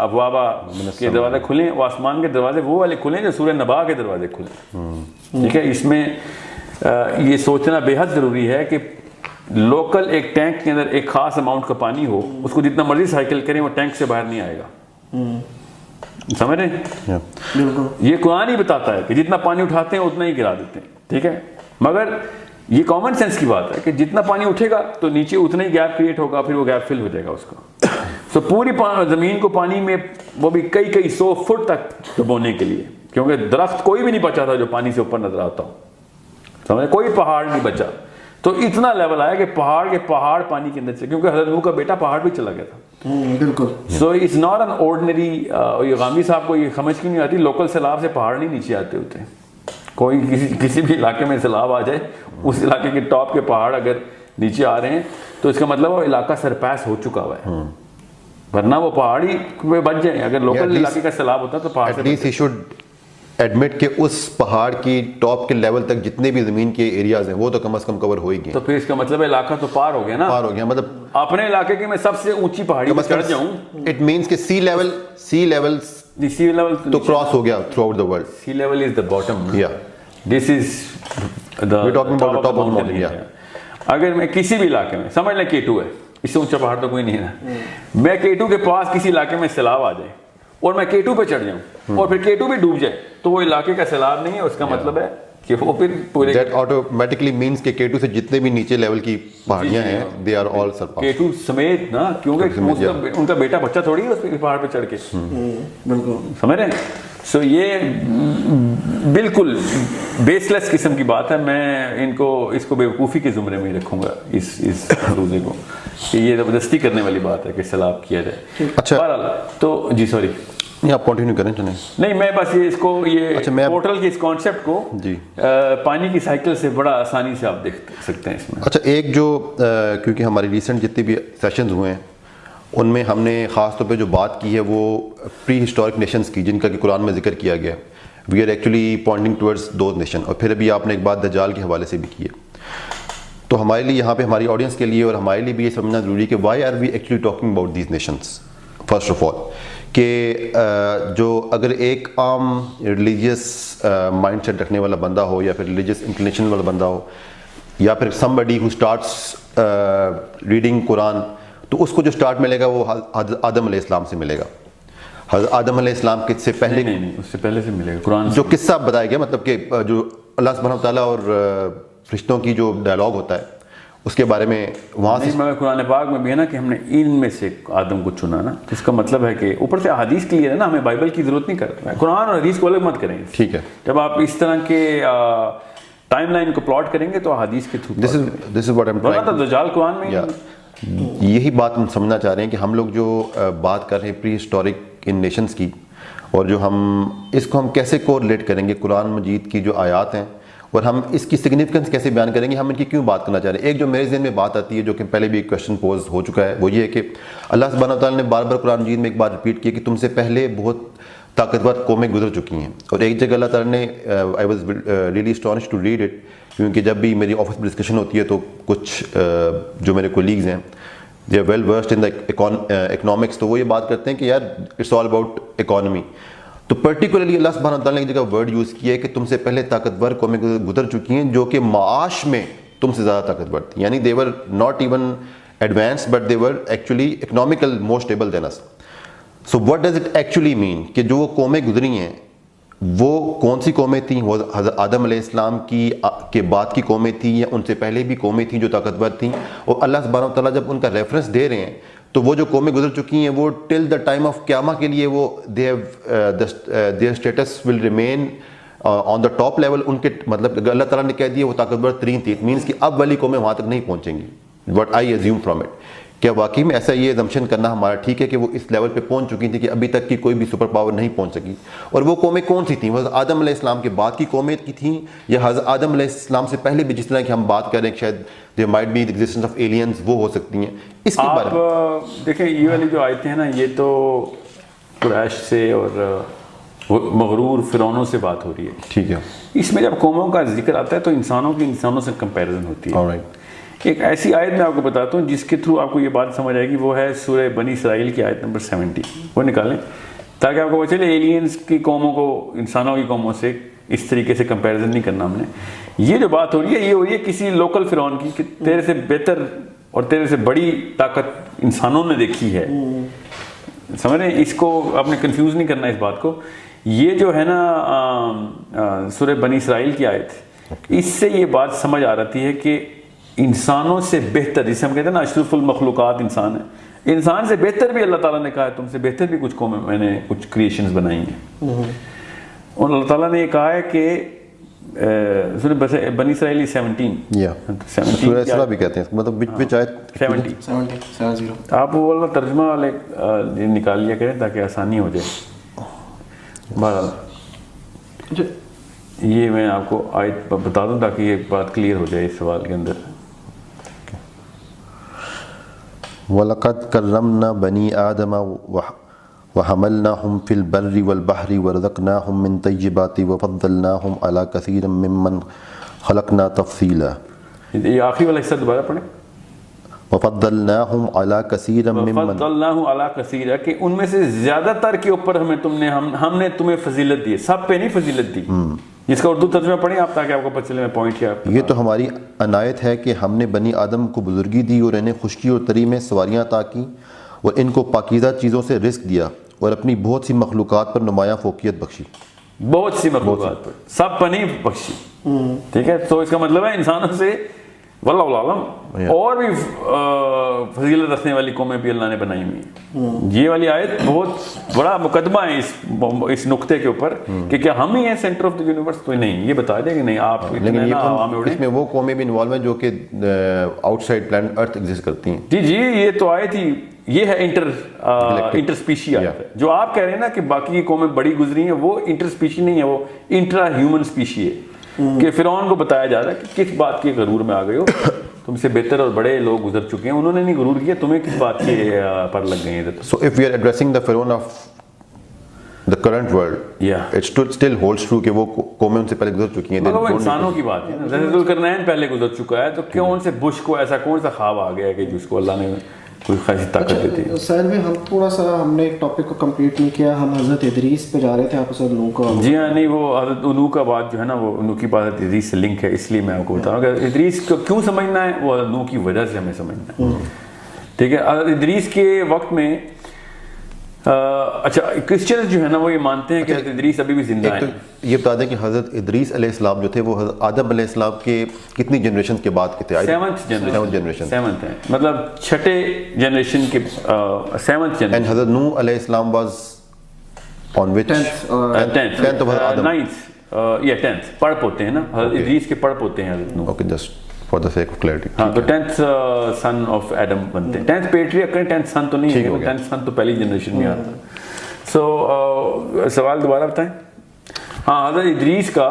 Speaker 2: ابوابا کے دروازے کھلیں, وہ آسمان کے دروازے وہ والے کھلیں جو سورہ نبا کے دروازے کھلیں. ٹھیک ہے, اس میں یہ سوچنا بے حد ضروری ہے کہ لوکل ایک ٹینک کے اندر ایک خاص اماؤنٹ کا پانی ہو, اس کو جتنا مرضی سائیکل کریں وہ ٹینک سے باہر نہیں آئے گا. سمجھ رہے ہیں؟ یہ قرآن ہی بتاتا ہے کہ جتنا پانی اٹھاتے ہیں اتنا ہی گرا دیتے ہیں. ٹھیک ہے, مگر یہ کامن سینس کی بات ہے کہ جتنا پانی اٹھے گا تو نیچے اتنا ہی گیپ کریٹ ہوگا, پھر وہ گیپ فل ہو جائے گا اس کا. سو پوری زمین کو پانی میں وہ بھی کئی 100 فٹ تک ڈبونے کے لیے, کیونکہ درخت کوئی بھی نہیں بچا تھا جو پانی سے اوپر نظر آتا ہو. سمجھے, کوئی پہاڑ نہیں بچا. تو اتنا لیول آیا کہ پہاڑ پانی کے اندر سے, کیونکہ حضرت نوح کا بیٹا پہاڑ بھی چلا گیا تھا.
Speaker 1: بالکل.
Speaker 2: So it's not an ordinary. یہ غامدی صاحب کو یہ سمجھ کیوں نہیں آتی, لوکل سیلاب سے پہاڑ نہیں نیچے آتے ہوتے. کوئی کسی بھی علاقے میں سیلاب آ جائے, اس علاقے کے ٹاپ کے پہاڑ اگر نیچے آ رہے ہیں تو اس کا مطلب وہ علاقہ سرپاس ہو چکا ہوا ہے, ورنہ وہ پہاڑی میں بچ جائیں. اگر لوکل علاقے کا سیلاب ہوتا تو پہاڑ سے
Speaker 3: ایڈمٹ کہ اس پہاڑ کی ٹاپ کے لیول تک جتنے بھی زمین کے ایریاز ہیں وہ تو کم از کم کور ہو ہی گئے.
Speaker 2: تو پھر اس کا مطلب علاقہ تو پار ہو گیا نا,
Speaker 3: پار ہو گیا. مطلب
Speaker 2: اپنے علاقے کی میں سب سے اونچی پہاڑی پر چڑھ جاؤں,
Speaker 3: اٹ مینس کہ سی لیول تو کراس ہو گیا throughout the world.
Speaker 2: Sea level is the bottom. This is the
Speaker 3: top of the mountain.
Speaker 2: اگر میں کسی بھی علاقے میں, سمجھ لیں K2 ہے, اس سے اونچا پہاڑ تو کوئی نہیں ہے, میں K2 کے پاس کسی علاقے میں سیلاب آ جائے اور میں K2 پہ چڑھ جاؤں اور پھر K2 بھی ڈوب جائے, تو وہ علاقے کا سیلاب نہیں ہے. اس کا مطلب ہے کہ وہ پھر پورے
Speaker 3: دیٹ آٹومیٹکلی مینس کہ K2 سے جتنے بھی نیچے لیول کی پہاڑیاں ہیں they are all surpass.
Speaker 2: K2 سمیت نا, کیونکہ ان کا بیٹا بچہ تھوڑی ہے اس پہاڑ پہ چڑھ کے. بالکل سمجھ رہے ہیں. سو یہ بالکل بیس لیس قسم کی بات ہے. میں اس کو بیوقوفی کے زمرے میں ہی رکھوں گا اس روزے کو, کہ یہ زبردستی کرنے والی بات ہے کہ سیلاب کیا جائے.
Speaker 3: اچھا
Speaker 2: تو جی سوری,
Speaker 3: نہیں آپ کنٹینیو کریں. چلیں نہیں,
Speaker 2: میں بس یہ اس کو یہ پورٹل کے اس کانسیپٹ کو
Speaker 3: جی
Speaker 2: پانی کی سائیکل سے بڑا آسانی سے آپ دیکھ سکتے ہیں اس میں.
Speaker 3: اچھا, ایک جو کیونکہ ہماری ریسنٹ جتنے بھی سیشنز ہوئے ہیں ان میں ہم نے خاص طور پہ جو بات کی ہے وہ پری ہسٹورک نیشنز کی, جن کا کہ قرآن میں ذکر کیا گیا. We are actually pointing towards those nation. اور پھر ابھی آپ نے ایک بات دجال کے حوالے سے بھی کی ہے. تو ہمارے لیے یہاں پہ ہماری آڈینس کے لیے اور ہمارے لیے بھی یہ سمجھنا ضروری ہے کہ why are we actually talking about these nations. First of all کہ جو اگر ایک عام ریلیجیس مائنڈ سیٹ رکھنے والا بندہ ہو یا پھر ریلیجیس انکلینیشن والا بندہ ہو یا پھر somebody who starts ریڈنگ قرآن, تو اس کو جو سٹارٹ ملے گا وہ حضرت آدم علیہ السلام سے ملے گا. حضرت آدم علیہ السلام کے سے پہلے
Speaker 2: نہیں اس سے پہلے سے ملے گا قرآن
Speaker 3: جو قصہ بتایا گیا, مطلب کہ جو اللہ سبحانہ وتعالیٰ اور فرشتوں کی جو ڈائلاگ ہوتا ہے اس کے بارے میں وہاں سے
Speaker 2: مگر قرآن پاک میں بھی ہے نا کہ ہم نے ان میں سے آدم کو چنا نا, تو اس کا مطلب ہے کہ اوپر سے حدیث کلیئر ہے نا, ہمیں بائبل کی ضرورت نہیں کرتا ہے, قرآن اور حدیث کو الگ مت کریں.
Speaker 3: ٹھیک ہے,
Speaker 2: جب آپ اس طرح کے ٹائم لائن کو پلاٹ کریں گے تو حدیث کے through
Speaker 3: this is what am trying.
Speaker 2: دجال قرآن میں
Speaker 3: یہی بات ہم سمجھنا چاہ رہے ہیں کہ ہم لوگ جو بات کر رہے ہیں پری ہسٹورک ان نیشنز کی, اور جو ہم اس کو ہم کیسے کوریلیٹ کریں گے قرآن مجید کی جو آیات ہیں, اور ہم اس کی سگنیفیکنس کیسے بیان کریں گے, ہم ان کی کیوں بات کرنا چاہ رہے ہیں. ایک جو میرے ذہن میں بات آتی ہے جو کہ پہلے بھی ایک کویشچن پوز ہو چکا ہے, وہ یہ ہے کہ اللہ سبحانہ وتعالیٰ نے بار بار قرآن مجید میں ایک بات ریپیٹ کی کہ تم سے پہلے بہت طاقتور قومیں گزر چکی ہیں. اور ایک جگہ اللہ تعالیٰ نے I was really astonish to read it, کیونکہ جب بھی میری آفس میں ڈسکشن ہوتی ہے تو کچھ جو میرے کولیگز ہیں they are well versed in the economics, تو وہ یہ بات کرتے ہیں کہ یار اٹس آل اباؤٹ اکانومی. تو پرٹیکولرلی اللہ سبحانہ وتعالیٰ نے ایک جگہ ورڈ یوز کیا ہے کہ تم سے پہلے طاقتور قومیں گزر چکی ہیں جو کہ معاش میں تم سے زیادہ طاقتور تھیں, یعنی they were not even advanced but they were actually economical more stable than us. So what does it actually mean کہ جو وہ قومیں گزری ہیں وہ کون سی قومیں تھیں؟ وہ حضرت آدم علیہ السلام کے بعد کی قومیں تھیں یا ان سے پہلے بھی قومیں تھیں جو طاقتور تھیں؟ اور اللہ سبحانہ وتعالیٰ جب ان کا ریفرنس دے رہے ہیں تو وہ جو قومیں گزر چکی ہیں وہ ٹل دا ٹائم آف قیامہ کے لیے وہ their status will remain on the top level. ان کے مطلب اللہ تعالیٰ نے کہہ دیا وہ طاقتور ترین تھی, اٹ مینس کہ اب والی قومیں وہاں تک نہیں پہنچیں گی. What I assume from it, کیا واقعی میں ایسا یہ ایزمپشن کرنا ہمارا ٹھیک ہے کہ وہ اس لیول پہ پہنچ چکی تھی کہ ابھی تک کی کوئی بھی سپر پاور نہیں پہنچ سکی؟ اور وہ قومیں کون سی تھیں؟ وہ حضرت آدم علیہ السلام کے بعد کی قومیں کی تھیں یا حضرت آدم علیہ السلام سے پہلے بھی جس طرح کہ ہم بات کر رہے ہیں شاید there might be the existence of aliens, وہ ہو سکتی ہیں؟ اس کے بارے میں
Speaker 2: آپ دیکھیں یہ والی جو آیتیں ہیں نا, یہ تو قریش سے اور مغرور فرعونوں سے بات ہو رہی ہے.
Speaker 3: ٹھیک ہے,
Speaker 2: اس میں جب قوموں کا ذکر آتا ہے تو انسانوں کی انسانوں سے کمپیریزن ہوتی ہے.
Speaker 3: alright.
Speaker 2: ایک ایسی آیت میں آپ کو بتاتا ہوں جس کے تھرو آپ کو یہ بات سمجھ آئے گی, وہ ہے سورہ بنی اسرائیل کی آیت نمبر 70. وہ نکالیں تاکہ آپ کو پتہ چلے ایلینز کی قوموں کو انسانوں کی قوموں سے اس طریقے سے کمپیریزن نہیں کرنا ہم نے. یہ جو بات ہو رہی ہے یہ ہو رہی ہے کسی لوکل فرعون کی کہ تیرے سے بہتر اور تیرے سے بڑی طاقت انسانوں نے دیکھی ہے. سمجھ رہے ہیں, اس کو آپ نے کنفیوز نہیں کرنا اس بات کو. یہ جو ہے نا سورہ بنی اسرائیل کی آیت, اس سے یہ بات سمجھ آ رہی ہے کہ انسانوں سے بہتر, جسے ہم کہتے ہیں نا اشرف المخلوقات انسان ہے, انسان سے بہتر بھی اللہ تعالیٰ نے کہا ہے تم سے بہتر بھی کچھ قومیں میں نے کچھ کریشنز بنائی ہیں. اور اللہ تعالیٰ نے یہ کہا ہے کہ سورہ بنی اسرائیل 17
Speaker 3: سورہ اسراء بھی کہتے ہیں, مطلب وچ آیت
Speaker 2: 70. آپ وہ والا ترجمہ والے نکال لیا کریں تاکہ آسانی ہو جائے. بہرحال یہ میں آپ کو آیت بتا دوں تاکہ یہ بات کلیئر ہو جائے اس سوال کے اندر.
Speaker 3: وَلَقَدْ كَرَّمْنَا بَنِي آدَمَ وَحَمَلْنَاهُمْ فِي الْبَرِّ وَالْبَحْرِ وَرَزَقْنَاهُمْ مِنْ طَيِّبَاتِ وَفَضَّلْنَاهُمْ عَلَى كَثِيرٍ مِّمَّنْ خَلَقْنَا تَفْضِيلًا.
Speaker 2: یہ آخری والا حصہ دوبارہ پڑھیں.
Speaker 3: وَفَضَّلْنَاهُمْ عَلَى كَثِيرٍ مِّمَّنْ
Speaker 2: وَفَضَّلْنَاهُ عَلَى كَثِيرٍ, کہ ان میں سے زیادہ تر کے اوپر ہم نے تمہیں فضیلت دی, سب پہ نہیں فضیلت دی. جس کا اردو ترجمہ پڑھیں آپ تاکہ آپ کو پتہ چلے میں پوائنٹ کیا.
Speaker 3: یہ تو ہماری عنایت ہے کہ ہم نے بنی آدم کو بزرگی دی اور انہیں خشکی اور تری میں سواریاں عطا کیں اور ان کو پاکیزہ چیزوں سے رزق دیا اور اپنی بہت سی مخلوقات پر نمایاں فوقیت بخشی.
Speaker 2: بہت سی مخلوقات پر, سب پر نہیں بخشی. ٹھیک ہے, تو اس کا مطلب ہے انسانوں سے واللہ عالم اور بھی فضیلت رکھنے والی قومیں بھی اللہ نے بنائی ہوئی ہیں. یہ والی آیت بہت بڑا مقدمہ ہے اس نقطے کے اوپر کہ کیا ہم ہی ہیں سینٹر آف دی یونیورس. تو نہیں, یہ بتا دیں کہ نہیں آپ,
Speaker 3: لیکن اس میں وہ قومیں بھی انوالو ہیں جو کہ آؤٹ سائڈ پلانٹ ارتھ ایگزسٹ کرتی ہیں.
Speaker 2: جی جی, یہ تو آیت ہی یہ ہے انٹر اسپیشی آیت ہے. جو آپ کہہ رہے ہیں نا کہ باقی کی قومیں بڑی گزری ہیں, وہ انٹر اسپیشی نہیں ہے, وہ انٹرا ہیومن اسپیشی ہے. کہ فرعون کو بتایا جا رہا ہے کہ کس بات کے غرور میں آ گئے ہو, تم سے بہتر اور بڑے لوگ گزر چکے ہیں, انہوں نے نہیں غرور کیا, تمہیں کس بات کے پر لگ گئے ہیں.
Speaker 3: So if we are addressing the Pharaoh of the current world, it still holds true کہ وہ قومیں ان سے پہلے گزر چکی ہیں.
Speaker 2: مگر وہ انسانوں کی بات ہے, ذوالقرنین پہلے گزر چکا ہے, تو کیوں ان سے بش کو ایسا کون سا خواب آ گیا کہ جس کو اللہ نے کوئی خاصی طاقت دیتی ہے.
Speaker 1: سر میں ہم تھوڑا سا ہم نے ایک ٹاپک کو کمپلیٹ نہیں کیا, ہم حضرت ادریس پہ جا رہے تھے, آپ حضرت نوح کا.
Speaker 2: جی ہاں, نہیں وہ حضرت نوح کا بات جو ہے نا وہ نوح کی بات ادریس سے لنک ہے, اس لیے میں آپ کو بتا رہا ہوں کہ ادریس کو کیوں سمجھنا ہے, وہ نوح کی وجہ سے ہمیں سمجھنا ہے. ٹھیک ہے, ادریس کے وقت میں اچھا کرسچنز جو ہے نا وہ یہ مانتے ہیں کہ حضرت ادریس ابھی بھی زندہ ہیں.
Speaker 3: یہ بتا دیں کہ حضرت ادریس علیہ السلام جو تھے وہ حضرت آدم علیہ السلام کے کتنی جنریشن کے بعد کے تھے؟
Speaker 2: 7th جنریشن, 7th ہے, مطلب چھٹے جنریشن کے 7th جنریشن.
Speaker 3: اینڈ حضرت نوح علیہ السلام was on which 10th of Adam.
Speaker 2: 10th پڑپ ہوتے ہیں نا, حضرت ادریس کے پڑپ ہوتے ہیں حضرت Nuh.
Speaker 3: Okay, just for the sake of clarity.
Speaker 2: ہاں, تو 10th سن آف ایڈم بنتے ہیں. 10th پیٹریارک 10th سن تو نہیں ہے, 10th سن تو پہلی جنریشن میں آتا ہے. سو سوال دوبارہ بتائیں. ہاں, حضرت ادریس کا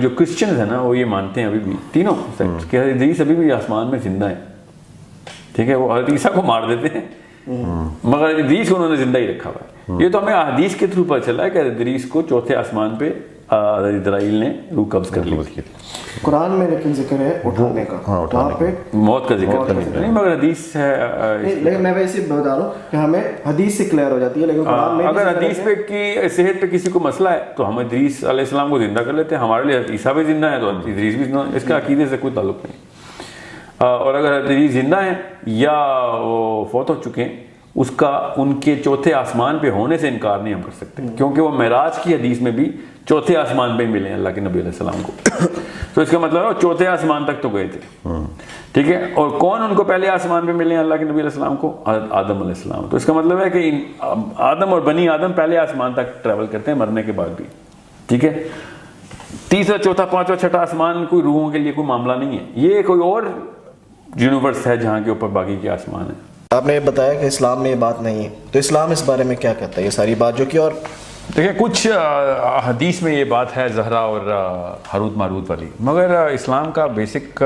Speaker 2: جو کرسچنز ہیں نا وہ یہ مانتے ہیں ابھی بھی تینوں کہ حضرت ادریس ابھی بھی آسمان میں زندہ ہیں. ٹھیک ہے, وہ حضرت عیسیٰ کو مار دیتے ہیں مگر ادریس کو انہوں نے زندہ ہی رکھا ہوا ہے. یہ تو ہمیں احادیث کے تھرو پتہ چلا ہے کہ حضرت ادریس کو چوتھے آسمان پہ حضرت اسرائیل نے روح قبض کر لی.
Speaker 1: قرآن میں لیکن ذکر ہے اٹھانے کا, وہاں پہ
Speaker 2: موت کا ذکر نہیں, مگر حدیث ہے.
Speaker 1: لیکن میں ویسے بتا رہا ہوں کہ ہمیں حدیث سے کلیئر ہو جاتی ہے, لیکن قرآن میں
Speaker 2: اگر حدیث پہ کی صحت پہ کسی کو مسئلہ ہے تو ہم ادریس علیہ السلام کو زندہ کر لیتے ہیں. ہمارے لیے عیسیٰ بھی زندہ ہے تو ادریس بھی زندہ ہے, اس کا عقیدے سے کوئی تعلق نہیں. اور اگر ادریس زندہ ہیں یا وہ فوت ہو چکے ہیں, اس کا ان کے چوتھے آسمان پہ ہونے سے انکار نہیں ہم کر سکتے, کیونکہ وہ معراج کی حدیث میں بھی چوتھے آسمان پہ ملے ہیں اللہ کے نبی علیہ السلام کو. تو اس کا مطلب ہے وہ چوتھے آسمان تک تو گئے تھے. ٹھیک ہے, اور کون ان کو پہلے آسمان پہ ملے ہیں اللہ کے نبی علیہ السلام کو؟ آدم علیہ السلام. تو اس کا مطلب ہے کہ آدم اور بنی آدم پہلے آسمان تک ٹریول کرتے ہیں مرنے کے بعد بھی. ٹھیک ہے, تیسرا چوتھا پانچواں چھٹا آسمان کوئی روحوں کے لیے کوئی معاملہ نہیں ہے, یہ کوئی اور یونیورس ہے جہاں کے اوپر باقی کے آسمان ہیں.
Speaker 1: آپ نے بتایا کہ اسلام میں یہ بات نہیں ہے, تو اسلام اس بارے میں کیا کہتا ہے یہ ساری بات جو کہ, اور
Speaker 2: دیکھیں کچھ حدیث میں یہ بات ہے زہرا اور ہاروت ماروت والی, مگر اسلام کا بیسک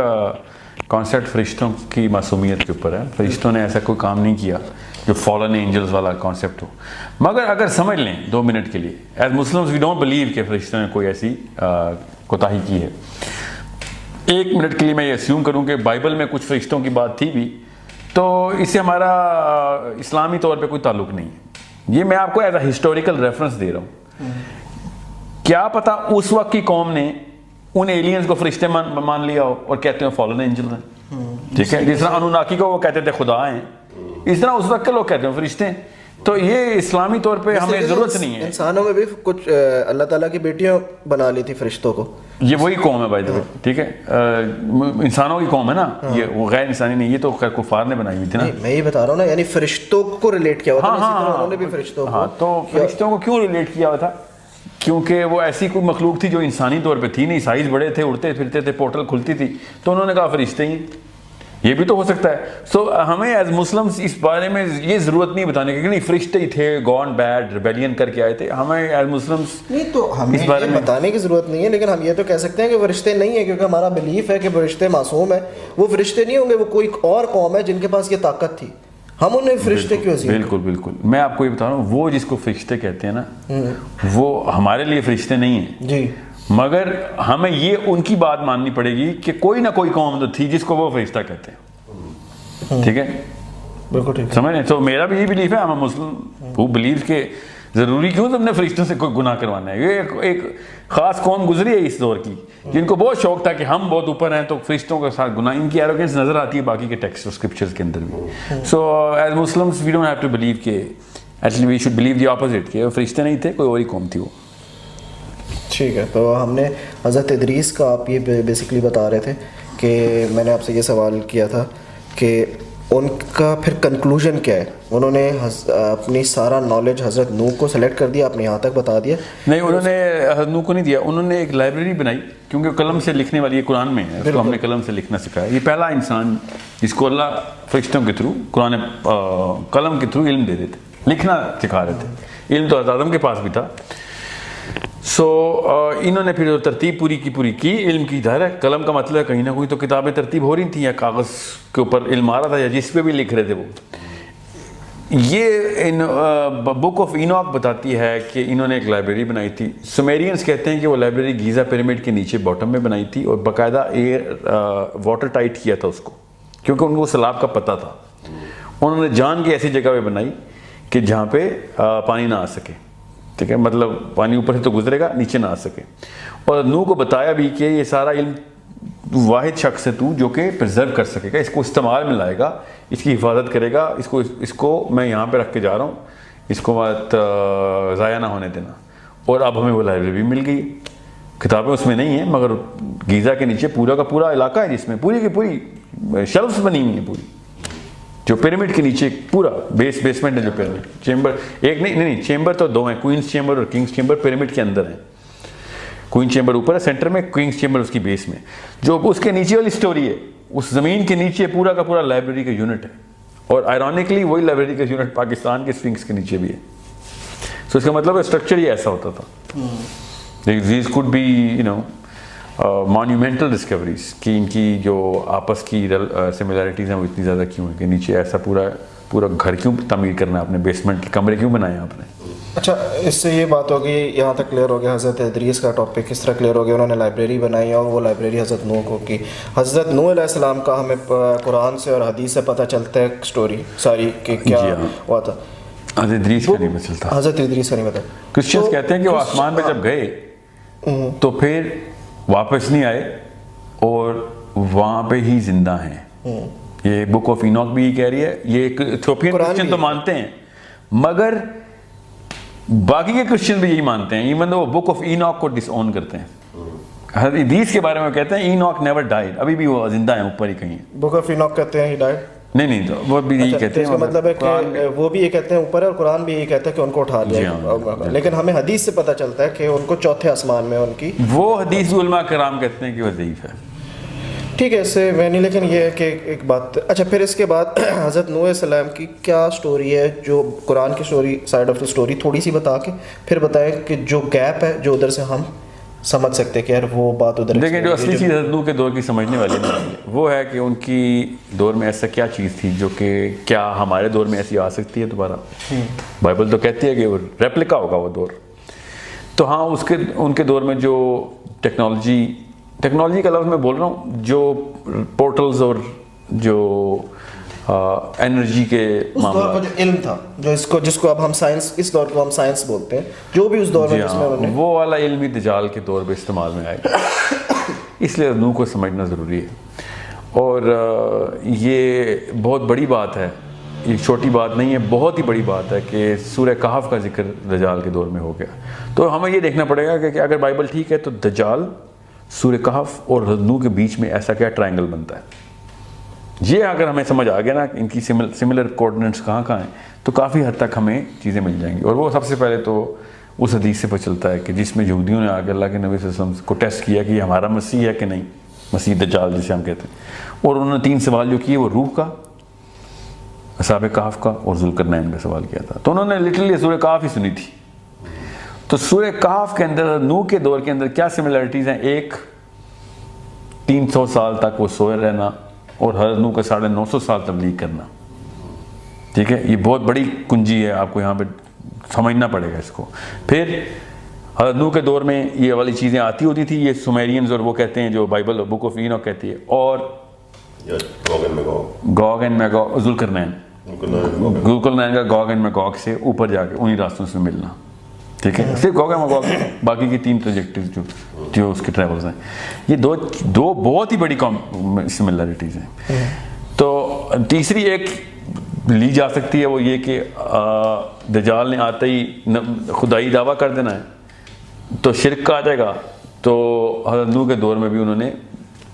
Speaker 2: کانسیپٹ فرشتوں کی معصومیت کے اوپر ہے. فرشتوں نے ایسا کوئی کام نہیں کیا جو فالن اینجلز والا کانسیپٹ ہو. مگر اگر سمجھ لیں 2 منٹ کے لیے, as Muslims we don't believe کہ فرشتوں نے کوئی ایسی کوتاہی کی ہے. 1 منٹ کے لیے میں یہ اسیوم کروں کہ بائبل میں کچھ فرشتوں کی بات تھی بھی, تو اس سے ہمارا اسلامی طور پہ کوئی تعلق نہیں ہے. یہ میں آپ کو ایز اے ہسٹوریکل ریفرنس دے رہا ہوں. کیا پتا اس وقت کی قوم نے ان ایلینز کو فرشتے مان لیا ہو اور کہتے ہیں فالن اینجل ہیں. ٹھیک ہے, جس طرح انوناکی کو وہ کہتے تھے خدا ہیں, اس طرح اس وقت کے لوگ کہتے ہیں فرشتے ہیں. تو یہ اسلامی طور پہ ہمیں ضرورت نہیں ہے.
Speaker 1: انسانوں میں بھی کچھ اللہ تعالیٰ کی بیٹیاں بنا لی تھی فرشتوں کو.
Speaker 2: یہ وہی قوم ہے بھائی. ٹھیک ہے, انسانوں کی قوم ہے نا, یہ وہ غیر انسانی نہیں, یہ تو خیر کفار نے بنائی ہوئی تھی نا.
Speaker 1: میں یہ بتا رہا ہوں نا, یعنی فرشتوں کو ریلیٹ کیا ہوا تھا, انہوں نے بھی فرشتوں کو.
Speaker 2: تو فرشتوں کو کیوں ریلیٹ کیا ہوا تھا؟ کیونکہ وہ ایسی کوئی مخلوق تھی جو انسانی طور پہ تھی نہیں, سائز بڑے تھے, اڑتے پھرتے تھے, پورٹل کھلتی تھی, تو انہوں نے کہا فرشتے ہی. یہ بھی تو ہو سکتا ہے. سو ہمیں ایز مسلمس اس بارے میں یہ ضرورت نہیں بتانے کی کہ نہیں فرشتے ہی تھے, گون بیڈ ریبیلین کر کے آئے تھے. ہمیں ایز مسلمس
Speaker 1: نہیں, تو ہمیں اس بارے میں بتانے کی ضرورت نہیں ہے, لیکن ہم یہ تو کہہ سکتے ہیں کہ فرشتے نہیں ہیں, کیونکہ ہمارا بلیف ہے کہ فرشتے معصوم ہیں. وہ فرشتے نہیں ہوں گے, وہ کوئی اور قوم ہے جن کے پاس یہ طاقت تھی. ہم انہیں فرشتے کیوں عزیز؟
Speaker 2: بالکل بالکل, میں آپ کو یہ بتا رہا ہوں, وہ جس کو فرشتے کہتے ہیں نا, وہ ہمارے لیے فرشتے نہیں ہیں
Speaker 1: جی,
Speaker 2: مگر ہمیں یہ ان کی بات ماننی پڑے گی کہ کوئی نہ کوئی قوم تو تھی جس کو وہ فرشتہ کہتے ہیں. ٹھیک ہے,
Speaker 1: بالکل ٹھیک,
Speaker 2: سمجھ لیں. تو میرا بھی یہ بلیف ہے, ہم مسلم وہ بلیو کہ ضروری کیوں تم نے فرشتوں سے کوئی گناہ کروانا ہے. یہ ایک خاص قوم گزری ہے اس دور کی جن کو بہت شوق تھا کہ ہم بہت اوپر ہیں, تو فرشتوں کے ساتھ گناہ, ان کی ایروگنس نظر آتی ہے باقی کے ٹیکسٹ اور اسکرپچرز کے اندر بھی. So as Muslims we don't have to believe کہ at least we should believe the opposite کہ فرشتے نہیں تھے, کوئی اور ہی قوم تھی وہ.
Speaker 1: ٹھیک ہے, تو ہم نے حضرت ادریس کا آپ یہ بیسکلی بتا رہے تھے کہ میں نے آپ سے یہ سوال کیا تھا کہ ان کا پھر کنکلوژن کیا ہے. انہوں نے اپنی سارا نالج حضرت نوح کو سلیکٹ کر دیا, آپ نے یہاں تک بتا دیا.
Speaker 2: نہیں, انہوں نے حضرت نوح کو نہیں دیا, انہوں نے ایک لائبریری بنائی, کیونکہ قلم سے لکھنے والی, یہ قرآن میں ہے, اس کو ہم نے قلم سے لکھنا سکھایا. یہ پہلا انسان جس کو اللہ فرشتوں کے تھرو قرآن قلم کے تھرو علم دے دیتے, لکھنا سکھا رہے تھے. علم تو حضرت آدم کے پاس بھی تھا. سو انہوں نے پھر ترتیب پوری کی علم کی. ظاہر ہے قلم کا مطلب ہے کہیں نہ کوئی تو کتابیں ترتیب ہو رہی تھیں, یا کاغذ کے اوپر علم آ رہا تھا, یا جس پہ بھی لکھ رہے تھے وہ. یہ بک آف اینوک بتاتی ہے کہ انہوں نے ایک لائبریری بنائی تھی. سمیرینز کہتے ہیں کہ وہ لائبریری گیزا پیرامڈ کے نیچے باٹم میں بنائی تھی, اور باقاعدہ ایئر واٹر ٹائٹ کیا تھا اس کو, کیونکہ ان کو سیلاب کا پتہ تھا. انہوں نے جان کے ایسی جگہ پہ بنائی کہ جہاں پہ پانی نہ آ سکے, ٹھیک ہے, مطلب پانی اوپر سے تو گزرے گا, نیچے نہ آ سکے. اور نوح کو بتایا بھی کہ یہ سارا علم واحد شخص ہے تو جو کہ پرزرو کر سکے گا, اس کو استعمال میں لائے گا, اس کی حفاظت کرے گا, اس کو میں یہاں پہ رکھ کے جا رہا ہوں, اس کو بات ضائع نہ ہونے دینا. اور اب ہمیں وہ لائبریری مل گئی, کتابیں اس میں نہیں ہیں, مگر گیزا کے نیچے پورا کا پورا علاقہ ہے جس میں پوری کی پوری شیلفز بنی ہوئی ہیں, پوری جو پیرامڈ کے نیچے پورا بیسمنٹ ہے, جو پیرامڈ چیمبر ایک نہیں چیمبر تو 2 ہیں, کوئنس چیمبر اور کنگس چیمبر پیرامڈ کے اندر ہیں. کوئن چیمبر اوپر ہے سینٹر میں, کنگس چیمبر اس کی بیس میں. جو اس کے نیچے والی سٹوری ہے, اس زمین کے نیچے پورا کا پورا لائبریری کا یونٹ ہے, اور آئرونکلی وہی لائبریری کا یونٹ پاکستان کے اسفنکس کے نیچے بھی ہے. سو اس کا مطلب اسٹرکچر یہ ایسا ہوتا تھا. دیز کوڈ بی مانیومنٹل ڈسکوریز کہ ان کی جو آپس کی سملیرٹیز ہیں وہ اتنی زیادہ کیوں ہیں کہ نیچے ایسا پورا گھر کیوں تعمیر کرنا ہے آپ نے, بیسمنٹ کمرے کیوں بنائے ہیں آپ نے.
Speaker 1: اچھا, اس سے یہ بات ہوگی, یہاں تک کلیئر ہو گیا حضرت ادریس کا ٹاپک کس طرح کلیئر ہو گیا. انہوں نے لائبریری بنائی اور وہ لائبریری حضرت نوح کو کی. حضرت نوح علیہ السلام کا ہمیں قرآن سے اور حدیث سے پتہ چلتا ہے سٹوری ساری کہ کیا ہوا تھا.
Speaker 2: حضرت ادریس کا نہیں پتہ چلتا.
Speaker 1: حضرت ادریس کا نہیں پتہ.
Speaker 2: کرسچنز کہتے ہیں کہ وہ آسمان پہ جب گئے تو پھر واپس نہیں آئے اور وہاں پہ ہی زندہ ہیں. یہ بک آف اینوک بھی یہ کہہ رہی ہے, یہ ایتھوپین کرسچن تو مانتے ہیں, مگر باقی کے کرسچن بھی یہی مانتے ہیں, ایون وہ بک آف اینوک کو ڈس اون کرتے ہیں. حضرت ادریس کے بارے میں کہتے ہیں اینوک نیور ڈائیڈ, ابھی بھی وہ زندہ ہیں اوپر ہی کہیں.
Speaker 1: بک آف اینوک کہتے ہیں ہی ڈائیڈ,
Speaker 2: نہیں تو وہ بھی یہی کہتے ہیں.
Speaker 1: اس کا مطلب ہے کہ وہ بھی یہ کہتے ہیں اوپر ہے, اور قرآن بھی یہی کہتا ہے کہ ان کو اٹھا لیا. لیکن ہمیں حدیث سے پتہ چلتا ہے کہ ان کو چوتھے آسمان میں ان کی, وہ
Speaker 2: حدیث علماء کرام کہتے ہیں کہ وہ ضعیف ہے.
Speaker 1: ٹھیک ہے, اس سے میں نہیں, لیکن یہ ہے کہ ایک بات. اچھا, پھر اس کے بعد حضرت نوح علیہ السلام کی کیا سٹوری ہے, جو قرآن کی story side of the story تھوڑی سی بتا کے پھر بتائیں کہ جو گیپ ہے جو ادھر سے ہم سمجھ سکتے کہ یار وہ بات ادھر.
Speaker 2: دیکھیں, جو اصلی چیز حضرت نوح کے دور کی سمجھنے والی وہ ہے کہ ان کی دور میں ایسا کیا چیز تھی جو کہ کیا ہمارے دور میں ایسی آ سکتی ہے دوبارہ. بائبل تو کہتی ہے کہ وہ ریپلیکا ہوگا وہ دور. تو ہاں, ان کے دور میں جو ٹیکنالوجی کا لفظ میں بول رہا ہوں, جو پورٹلز اور جو انرجی کے معاملات,
Speaker 1: جو علم تھا, جو جس کو اب ہم سائنس, اس دور کو ہم سائنس بولتے ہیں, جو بھی اس دور میں
Speaker 2: وہ والا علم ہی دجال کے دور پہ استعمال میں آئے گا. اس لیے نوح کو سمجھنا ضروری ہے. اور یہ بہت بڑی بات ہے, یہ چھوٹی بات نہیں ہے, بہت ہی بڑی بات ہے کہ سورہ کہف کا ذکر دجال کے دور میں ہو گیا. تو ہمیں یہ دیکھنا پڑے گا کہ اگر بائبل ٹھیک ہے تو دجال, سورہ کہف اور نوح کے بیچ میں ایسا کیا ٹرائنگل بنتا ہے. یہ اگر ہمیں سمجھ آ گیا نا ان کی سملر کوآرڈینیٹس کہاں ہیں, تو کافی حد تک ہمیں چیزیں مل جائیں گی. اور وہ سب سے پہلے تو اس حدیث سے پتہ چلتا ہے کہ جس میں یہودیوں نے آ کے اللہ کے نبی صلی اللہ علیہ وسلم کو ٹیسٹ کیا کہ یہ ہمارا مسیح ہے کہ نہیں, مسیح دجال جسے ہم کہتے ہیں. اور انہوں نے 3 سوال جو کیے, وہ روح کا, اصحاب کہف کا اور ذوالقرنین کا سوال کیا تھا. تو انہوں نے لٹرلی سورہ کہف ہی سنی تھی. تو سورہ کہف کے اندر نوح کے دور کے اندر کیا سملیرٹیز ہیں. ایک, 300 سال تک وہ سوئے رہنا, اور حضرت نوح کا 950 سال تبلیغ کرنا. ٹھیک ہے, یہ بہت بڑی کنجی ہے, آپ کو یہاں پہ سمجھنا پڑے گا اس کو. پھر حضرت نوح کے دور میں یہ والی چیزیں آتی ہوتی تھی, یہ سومیرینز اور وہ کہتے ہیں جو بائبل بک آف اینوک کہتی ہے, اور گوگ اینڈ میگوگ, ذوالقرنین کا گوگ اینڈ میگوگ سے اوپر جا کے انہی راستوں سے ملنا. ٹھیک ہے, صرف گوگ اینڈ میگوگ, باقی کی 3 پروجیکٹیوز جو اس کے ٹریولز ہیں, یہ دو بہت ہی بڑی سملیرٹیز ہیں. تو تیسری ایک لی جا سکتی ہے, وہ یہ کہ دجال نے آتے ہی خدائی دعویٰ کر دینا ہے تو شرک کا آ جائے گا. تو حضرت نوح کے دور میں بھی انہوں نے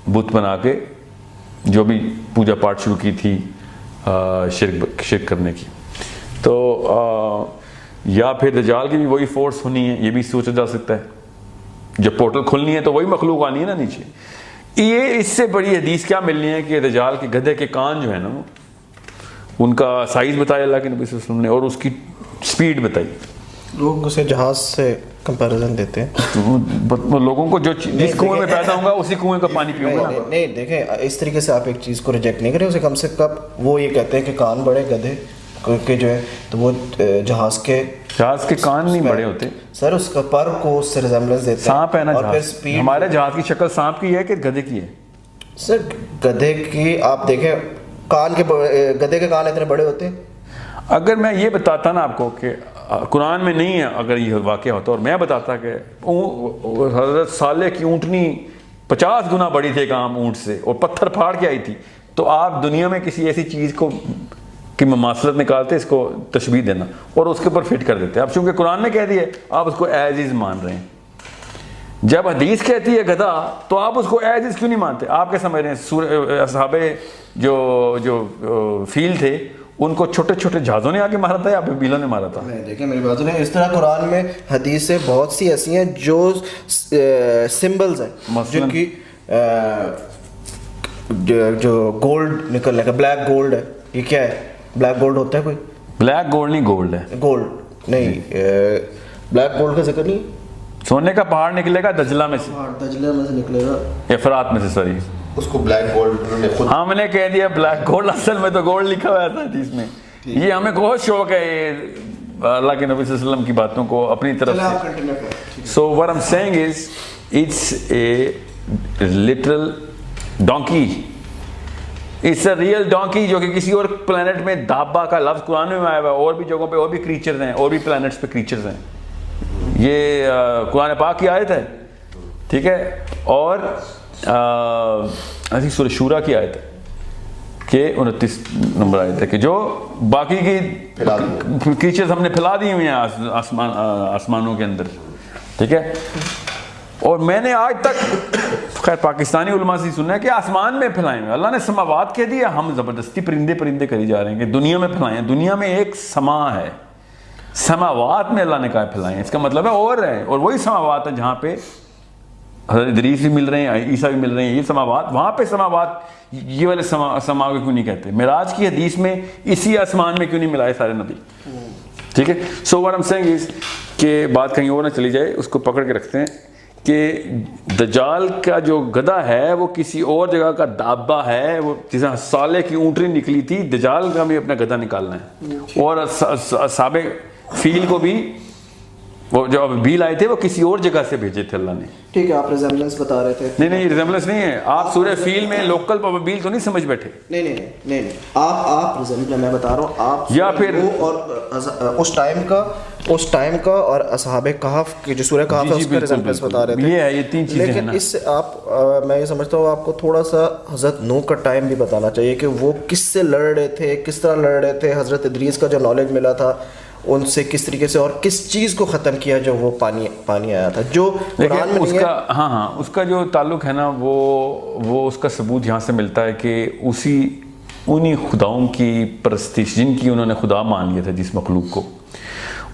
Speaker 2: بت بنا کے جو بھی پوجا پاٹ شروع کی تھی شرک کرنے کی. تو یا پھر دجال کی بھی وہی فورس ہونی ہے, یہ بھی سوچا جا سکتا ہے. جب پورٹل کھلنی ہے تو وہی مخلوق آنی ہے نا نیچے. یہ اس سے بڑی حدیث کیا ملنی ہے کہ دجال کے گدھے کے کان جو ہے نا, ان کا سائز بتایا اللہ کے نبی صلی اللہ علیہ وسلم نے, اور اس کی سپیڈ بتائی.
Speaker 1: لوگ اسے جہاز سے کمپیریزن دیتے ہیں.
Speaker 2: لوگوں کو جو جس کنویں میں پیدا ہوں گا اسی کنویں کا پانی پیوں گا.
Speaker 1: نہیں دیکھیں, اس طریقے سے آپ ایک چیز کو ریجیکٹ نہیں کریں. اسے کم سے کم وہ یہ کہتے ہیں کہ کان بڑے گدھے کے جو ہے, تو وہ جہاز کے
Speaker 2: کان نہیں بڑے ہوتے
Speaker 1: سر, اس کا پر کو اس سے ریزمبلنس دیتے ہیں.
Speaker 2: سانپ ہے نا جہاز, ہمارے جہاز کی شکل سانپ کی ہے کہ گدھے کی ہے؟
Speaker 1: سر گدھے کی آپ دیکھیں کان کے گدھے کے کان اتنے بڑے ہوتے ہیں.
Speaker 2: اگر میں یہ بتاتا نا آپ کو کہ قرآن میں نہیں ہے، اگر یہ واقعہ ہوتا اور میں بتاتا کہ حضرت صالح کی اونٹنی 50 گنا بڑی تھی ایک عام اونٹ سے اور پتھر پھاڑ کے آئی تھی، تو آپ دنیا میں کسی ایسی چیز کو کی مماثلت نکالتے، اس کو تشبیہ دینا اور اس کے اوپر فٹ کر دیتے. اب چونکہ قرآن نے کہہ دیا آپ اس کو ایز از مان رہے ہیں. جب حدیث کہتی ہے گدھا تو آپ اس کو ایز از کیوں نہیں مانتے؟ آپ کیا سمجھ رہے ہیں اصحاب جو فیل تھے ان کو چھوٹے چھوٹے جہازوں نے آگے مارا تھا یا بیلوں نے مارا تھا؟
Speaker 1: دیکھیں میری بات سنیں، اس طرح قرآن میں حدیثیں بہت سی ایسی ہیں جو سمبلز ہیں، جن کی جو گولڈ نکلنے کا، بلیک گولڈ ہے، یہ کیا ہے؟ بلیک گولڈ ہوتا ہے کوئی؟
Speaker 2: بلیک گولڈ نہیں، گولڈ ہے.
Speaker 1: گولڈ نہیں، بلیک گولڈ کا ذکر نہیں.
Speaker 2: سونے کا پہاڑ نکلے گا دجلہ میں سے،
Speaker 1: دجلہ میں سے نکلے گا،
Speaker 2: افرات میں سے، سوری
Speaker 3: اس کو بلیک گولڈ نے خود
Speaker 2: ہم نے کہہ دیا بلیک گولڈ، اصل میں تو گولڈ لکھا ہوا تھا حدیث میں. یہ ہمیں بہت شوق ہے یہ اللہ کے نبی صلی اللہ علیہ وسلم کی باتوں کو اپنی طرف سے. سو what I'm saying is it's a literal donkey. It's a real donkey جو کہ کسی اور پلانٹ میں دابا کا لفظ قرآن میں آیا ہوا ہے، اور بھی جگہوں پہ اور بھی کریچرز ہیں، اور بھی پلانٹس پہ کریچرز ہیں. یہ قرآن پاک کی آیت ہے، ٹھیک ہے. اور ایسی سورہ شورا کی آیت ہے کہ 29 نمبر آیت ہے کہ جو باقی کی کریچرز ہم نے پھیلا دی ہوئی ہیں آسمانوں کے اندر، ٹھیک ہے. اور میں نے آج تک خیر پاکستانی علماء سے سنا ہے کہ آسمان میں پھیلائے ہوئے، اللہ نے سماوات کہہ دیا، ہم زبردستی پرندے کری جا رہے ہیں کہ دنیا میں پھیلائیں. دنیا میں ایک سما ہے، سماوات میں اللہ نے کہا پھیلائیں، اس کا مطلب ہے اور ہے، اور وہی سماوات ہے جہاں پہ حضرت ادریس بھی مل رہے ہیں، عیسیٰ بھی مل رہے ہیں. یہ سماوات، وہاں پہ سماوات یہ والے سما کو کیوں نہیں کہتے؟ معراج کی حدیث میں اسی آسمان میں کیوں نہیں ملائے سارے نبی؟ ٹھیک ہے. سو what I'm saying is کہ بات کہیں اور نہ چلی جائے، اس کو پکڑ کے رکھتے ہیں کہ دجال کا جو گدھا ہے وہ کسی اور جگہ کا دابا ہے. وہ جیسے صالح کی اونٹنی نکلی تھی، دجال کا بھی اپنا گدھا نکالنا ہے. اور سابق فیل کو بھی، وہ جو بیل آئے تھے وہ کسی اور جگہ سے بھیجے تھے اللہ نے.
Speaker 1: ٹھیک ہے، آپ ریزمبلنس بتا رہے تھے.
Speaker 2: نہیں ریزمبلنس نہیں ہے، آپ سورہ فیل میں لوکل بیل تو نہیں سمجھ بیٹھے.
Speaker 1: نہیں آپ ریزمبلنس میں بتا رہا ہوں، آپ
Speaker 2: یا پھر
Speaker 1: اور اس ٹائم کا اور اصحاب کہف کی جو سورہ کہف ہے اس کا ریزمبلنس بتا رہے تھے.
Speaker 2: یہ ہے، یہ تین چیزیں ہیں.
Speaker 1: لیکن اس سے آپ میں یہ سمجھتا ہوں آپ کو تھوڑا سا حضرت نوح کا ٹائم بھی بتانا چاہیے کہ وہ کس سے لڑ رہے تھے، کس طرح لڑ رہے تھے. حضرت ادریس کا جو نالج ملا تھا ان سے کس طریقے سے، اور کس چیز کو ختم کیا جو وہ پانی آیا تھا جو قرآن میں نہیں ہے.
Speaker 2: ہاں اس کا جو تعلق ہے نا وہ اس کا ثبوت یہاں سے ملتا ہے کہ انہی خداؤں کی پرستش جن کی انہوں نے خدا مان لیا تھا، جس مخلوق کو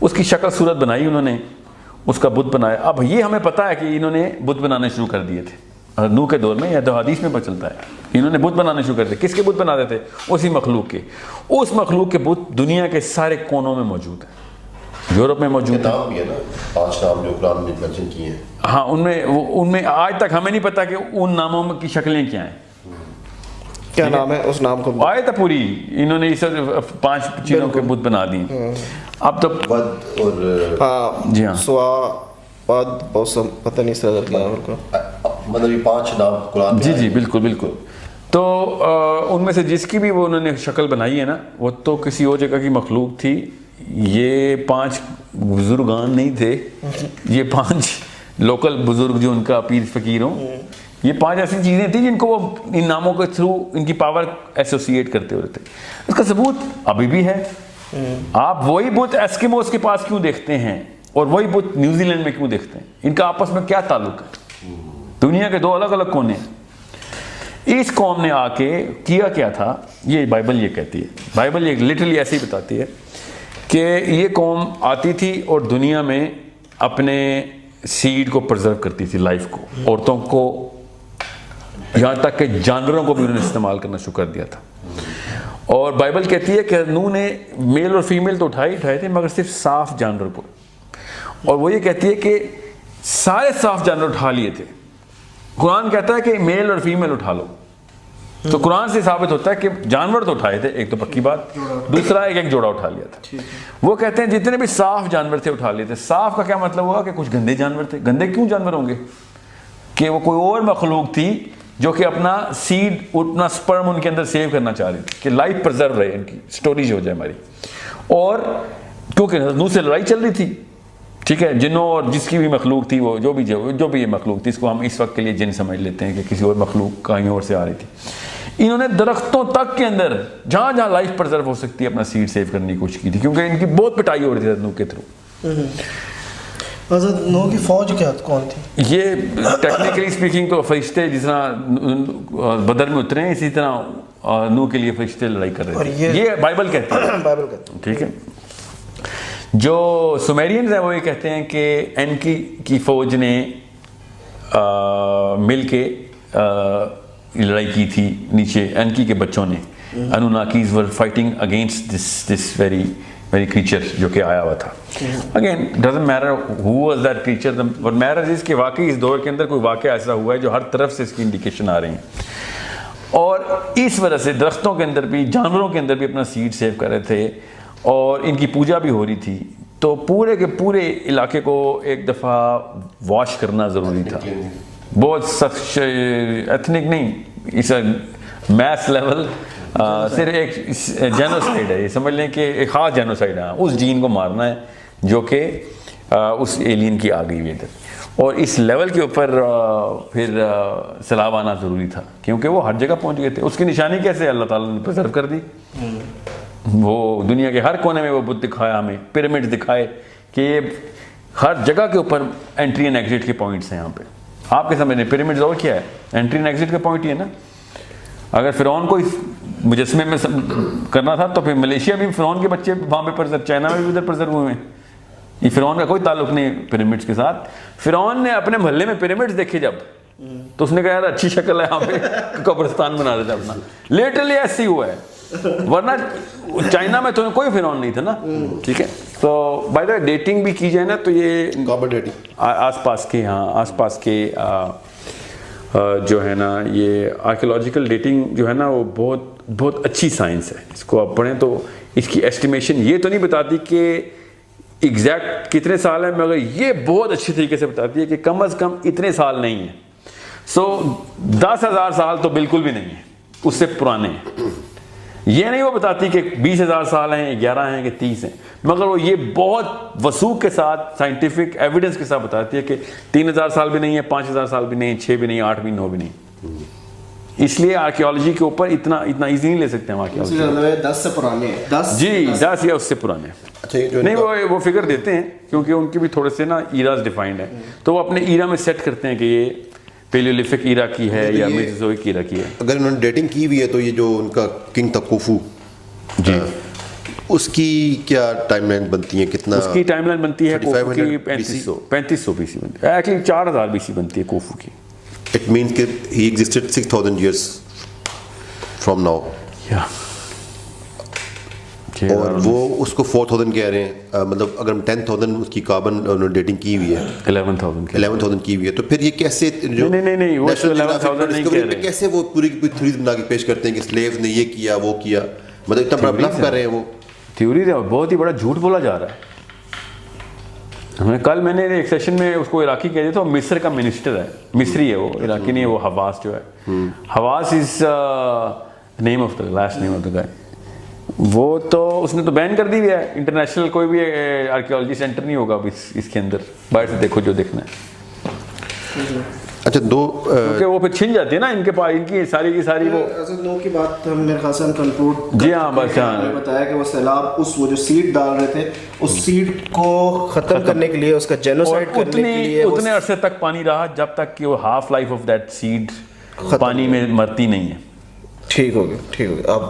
Speaker 2: اس کی شکل صورت بنائی انہوں نے، اس کا بت بنایا. اب یہ ہمیں پتہ ہے کہ انہوں نے بت بنانے شروع کر دیے تھے نوح کے دور میں، یا تو حدیث میں پتہ چلتا ہے انہوں نے بت بنانے شروع کر دیے. کس کے بت بناتے تھے؟ اسی مخلوق کے. اس مخلوق کے بت دنیا کے سارے کونوں میں موجود ہیں، یورپ میں موجود ہیں.
Speaker 3: بھی ہے نا 5 نام جو قرآن میں منشن کیے ہیں.
Speaker 2: ہاں ان میں آج تک ہمیں نہیں پتا کہ ان ناموں کی شکلیں کیا ہیں.
Speaker 1: کیا نام ہے اس نام کو؟
Speaker 2: آیت ہے پوری، انہوں نے 5 چیزوں کے بت بنا دی. اب تو
Speaker 3: ود اور
Speaker 2: جی ہاں
Speaker 1: سوا پد اوسم، پتہ نہیں سر کا
Speaker 3: مطلب یہ 5 نام قرآن میں.
Speaker 2: جی بالکل. تو ان میں سے جس کی بھی وہ انہوں نے شکل بنائی ہے نا، وہ تو کسی اور جگہ کی مخلوق تھی. یہ 5 بزرگان نہیں تھے، یہ 5 لوکل بزرگ جو ان کا پیر فقیر ہوں، یہ 5 ایسی چیزیں تھیں جن کو وہ ان ناموں کے تھرو ان کی پاور ایسوسیٹ کرتے ہوئے تھے. اس کا ثبوت ابھی بھی ہے. آپ وہی بت ایسکیموس کے پاس کیوں دیکھتے ہیں اور وہی بت نیوزی لینڈ میں کیوں دیکھتے ہیں؟ ان کا آپس میں کیا تعلق ہے؟ دنیا کے 2 الگ الگ کونے ہیں. اس قوم نے آ کے کیا تھا، یہ بائبل یہ کہتی ہے، بائبل یہ لٹرلی ایسے ہی بتاتی ہے کہ یہ قوم آتی تھی اور دنیا میں اپنے سیڈ کو پرزرو کرتی تھی، لائف کو، عورتوں کو، یہاں تک کہ جانوروں کو بھی انہوں نے استعمال کرنا شروع کر دیا تھا. اور بائبل کہتی ہے کہ نوح نے میل اور فیمیل تو اٹھائے تھے مگر صرف صاف جانور کو. اور وہ یہ کہتی ہے کہ سارے صاف جانور اٹھا لیے تھے. قرآن کہتا ہے کہ میل اور فیمیل اٹھا لو. تو قرآن سے ثابت ہوتا ہے کہ جانور تو اٹھائے تھے، ایک تو پکی بات، دوسرا ایک جوڑا اٹھا لیا تھا. وہ کہتے ہیں جتنے بھی صاف جانور تھے اٹھا لیے تھے. صاف کا کیا مطلب ہوا کہ کچھ گندے جانور تھے. گندے کیوں جانور ہوں گے؟ کہ وہ کوئی اور مخلوق تھی جو کہ اپنا سیڈ اپنا سپرم ان کے اندر سیو کرنا چاہ رہی تھی کہ لائف پرزرو رہے ان کی اسٹوریج ہو جائے ہماری. اور کیونکہ نوح سے لڑائی چل رہی تھی, ٹھیک ہے, جنوں اور جس کی بھی مخلوق تھی وہ جو بھی یہ مخلوق تھی, اس کو ہم اس وقت کے لیے جن سمجھ لیتے ہیں کہ کسی اور مخلوق کہیں اور سے آ رہی تھی, انہوں نے درختوں تک کے اندر جہاں جہاں لائف پرزرو ہو سکتی ہے اپنا سیڈ سیو کرنے کی کوشش کی تھی, کیونکہ ان کی بہت پٹائی ہو رہی تھی نوح کے تھرو.
Speaker 4: حضرت نوح کی فوج کیا کون تھی؟
Speaker 2: یہ ٹیکنیکلی اسپیکنگ تو فرشتے جس طرح بدر میں اترے ہیں اسی طرح نوح کے لیے فرشتے لڑائی کر رہے تھے, یہ بائبل کہتی ہے.
Speaker 4: بائبل کہتی ہے,
Speaker 2: ٹھیک ہے. جو سومیرینز ہیں وہ یہ کہتے ہیں کہ اینکی کی فوج نے مل کے لڑائی کی تھی نیچے, اینکی کے بچوں نے, Anunnakis were fighting against this very creature جو کہ آیا ہوا تھا. Again doesn't matter who was that creature, what matters is کہ واقعی اس دور کے اندر کوئی واقعہ ایسا ہوا ہے جو ہر طرف سے اس کی انڈیکیشن آ رہی ہیں, اور اس وجہ سے درختوں کے اندر بھی جانوروں کے اندر بھی اپنا سیڈ سیو کر رہے تھے, اور ان کی پوجا بھی ہو رہی تھی. تو پورے کے پورے علاقے کو ایک دفعہ واش کرنا ضروری تھا, بہت سخت ایتھنک نہیں, اس میس لیول, صرف ایک جینوسائڈ ہے, یہ سمجھ لیں کہ ایک خاص جینوسائڈ ہے, اس جین کو مارنا ہے جو کہ اس ایلین کی آ گئی ہوئی ادھر, اور اس لیول کے اوپر پھر سیلاب آنا ضروری تھا کیونکہ وہ ہر جگہ پہنچ گئے تھے. اس کی نشانی کیسے اللہ تعالیٰ نے پرزرو کر دی, وہ دنیا کے ہر کونے میں وہ بت دکھایا ہمیں, پیرامڈ دکھائے کہ یہ ہر جگہ کے اوپر انٹری اینڈ ایگزٹ کے پوائنٹس ہیں. یہاں پہ آپ کے سمجھ لیں پیرامڈز اور کیا ہے, انٹری اینڈ ایگزٹ کا پوائنٹ ہی ہے نا. اگر فرعون کو مجسمے میں کرنا تھا تو پھر ملیشیا بھی فرعون کے بچے وہاں پہ پرزرو, چائنا میں بھی ادھر پرزرو ہوئے ہیں. یہ فرعون کا کوئی تعلق نہیں پیرامڈس کے ساتھ. فرعون نے اپنے محلے میں پیرامڈس دیکھے جب, تو اس نے کہا یار اچھی شکل ہے, یہاں پہ قبرستان بنا دیتا اپنا. لیٹرلی ایسے ہی ہوا ہے, ورنہ چائنا میں تو کوئی فرعون نہیں تھا نا. ٹھیک ہے, تو بائی دا ڈیٹنگ بھی کی جائے نا تو یہ آس پاس کے, ہاں آس پاس کے جو ہے نا, یہ آرکیولوجیکل ڈیٹنگ جو ہے نا وہ بہت اچھی سائنس ہے. اس کو آپ پڑھیں تو اس کی ایسٹیمیشن یہ تو نہیں بتاتی کہ ایگزیکٹ کتنے سال ہیں, مگر یہ بہت اچھی طریقے سے بتاتی ہے کہ کم از کم اتنے سال نہیں ہیں. 10,000 سال تو بالکل بھی نہیں ہے, اس سے پرانے ہیں. یہ نہیں وہ بتاتی کہ 20,000 سال ہیں, 11 ہیں کہ 30 ہیں, مگر وہ یہ بہت وثوق کے ساتھ سائنٹیفک ایویڈنس کے ساتھ بتاتی ہے کہ 3,000 سال بھی نہیں ہے, 5,000 سال بھی نہیں, 6 بھی نہیں, 8 بھی, 9 بھی نہیں. اس لیے آرکیولوجی کے اوپر اتنا ایزی نہیں لے سکتے ہم آرکیولوجی.
Speaker 1: 10 سے پرانے ہیں,
Speaker 2: جی 10 یا اس سے پرانے نہیں, وہ فگر دیتے ہیں کیونکہ ان کے بھی تھوڑے سے نا ایراز ڈیفائنڈ ہیں, تو وہ اپنے ایرا میں سیٹ کرتے ہیں کہ یہ پیلیولتھک ایرا کی ہے یا میزوزوئک ایرا کی ہے.
Speaker 3: اگر انہوں نے ڈیٹنگ کی ہوئی ہے تو یہ جو ان کا کنگ تھا کوفو,
Speaker 2: جی
Speaker 3: اس کی کیا ٹائم لائن بنتی ہے, کتنا
Speaker 2: اس کی ٹائم لائن بنتی ہے کوفو کی 3500 BC بنتی ہے, ایکچولی 4000 BC بنتی ہے کوفو کی.
Speaker 3: It means کہ he existed 6,000 years from now. اور وہ اس کو 4,000 کہہ رہے ہیں, مطلب اگر 10,000 اس کی کاربن ڈیٹنگ کی ہوئی ہے, 11,000 کی ہوئی ہے, تو پھر یہ کیسے
Speaker 2: نہیں وہ 11,000 نہیں کہہ رہے,
Speaker 3: کیسے وہ پوری کی پوری تھیوریز بنا کے پیش کرتے ہیں کہ سلیوز نے یہ کیا وہ کیا, مطلب اتنا بڑا بلف کر رہے ہیں وہ.
Speaker 2: تھیوری بہت ہی بڑا جھوٹ بولا جا رہا ہے. کل میں نے ایک سیشن میں اس کو عراقی کہہ دیا تھا, مصر کا منسٹر ہے, مصری ہے وہ, عراقی نہیں ہے وہ, حواس جو ہے, حواس is name of the last name of the guy. وہ تو اس نے تو بین کر دی ہے, انٹرنیشنل کوئی بھی آرکیولوجی سینٹر نہیں ہوگا اس کے اندر, باہر سے دیکھو جو دیکھنا ہے.
Speaker 3: اچھا دو
Speaker 2: کیونکہ وہ پھر چھن جاتی ہے نا ان کے پاس, ان کی ساری وہ
Speaker 1: نو کی بات ہم میرے خیال سے ہم کنکلوڈ.
Speaker 2: جی ہاں بس ہاں
Speaker 1: بتایا کہ وہ سیلاب اس وہ جو سیڈ ڈال رہے تھے, اس سیڈ کو ختم کرنے کے لیے, اس کا جینوسائڈ کرنے کے لیے
Speaker 2: اتنے عرصے تک پانی رہا جب تک کہ وہ half life of that seed پانی میں مرتی نہیں ہے.
Speaker 1: ٹھیک ہو گیا, اب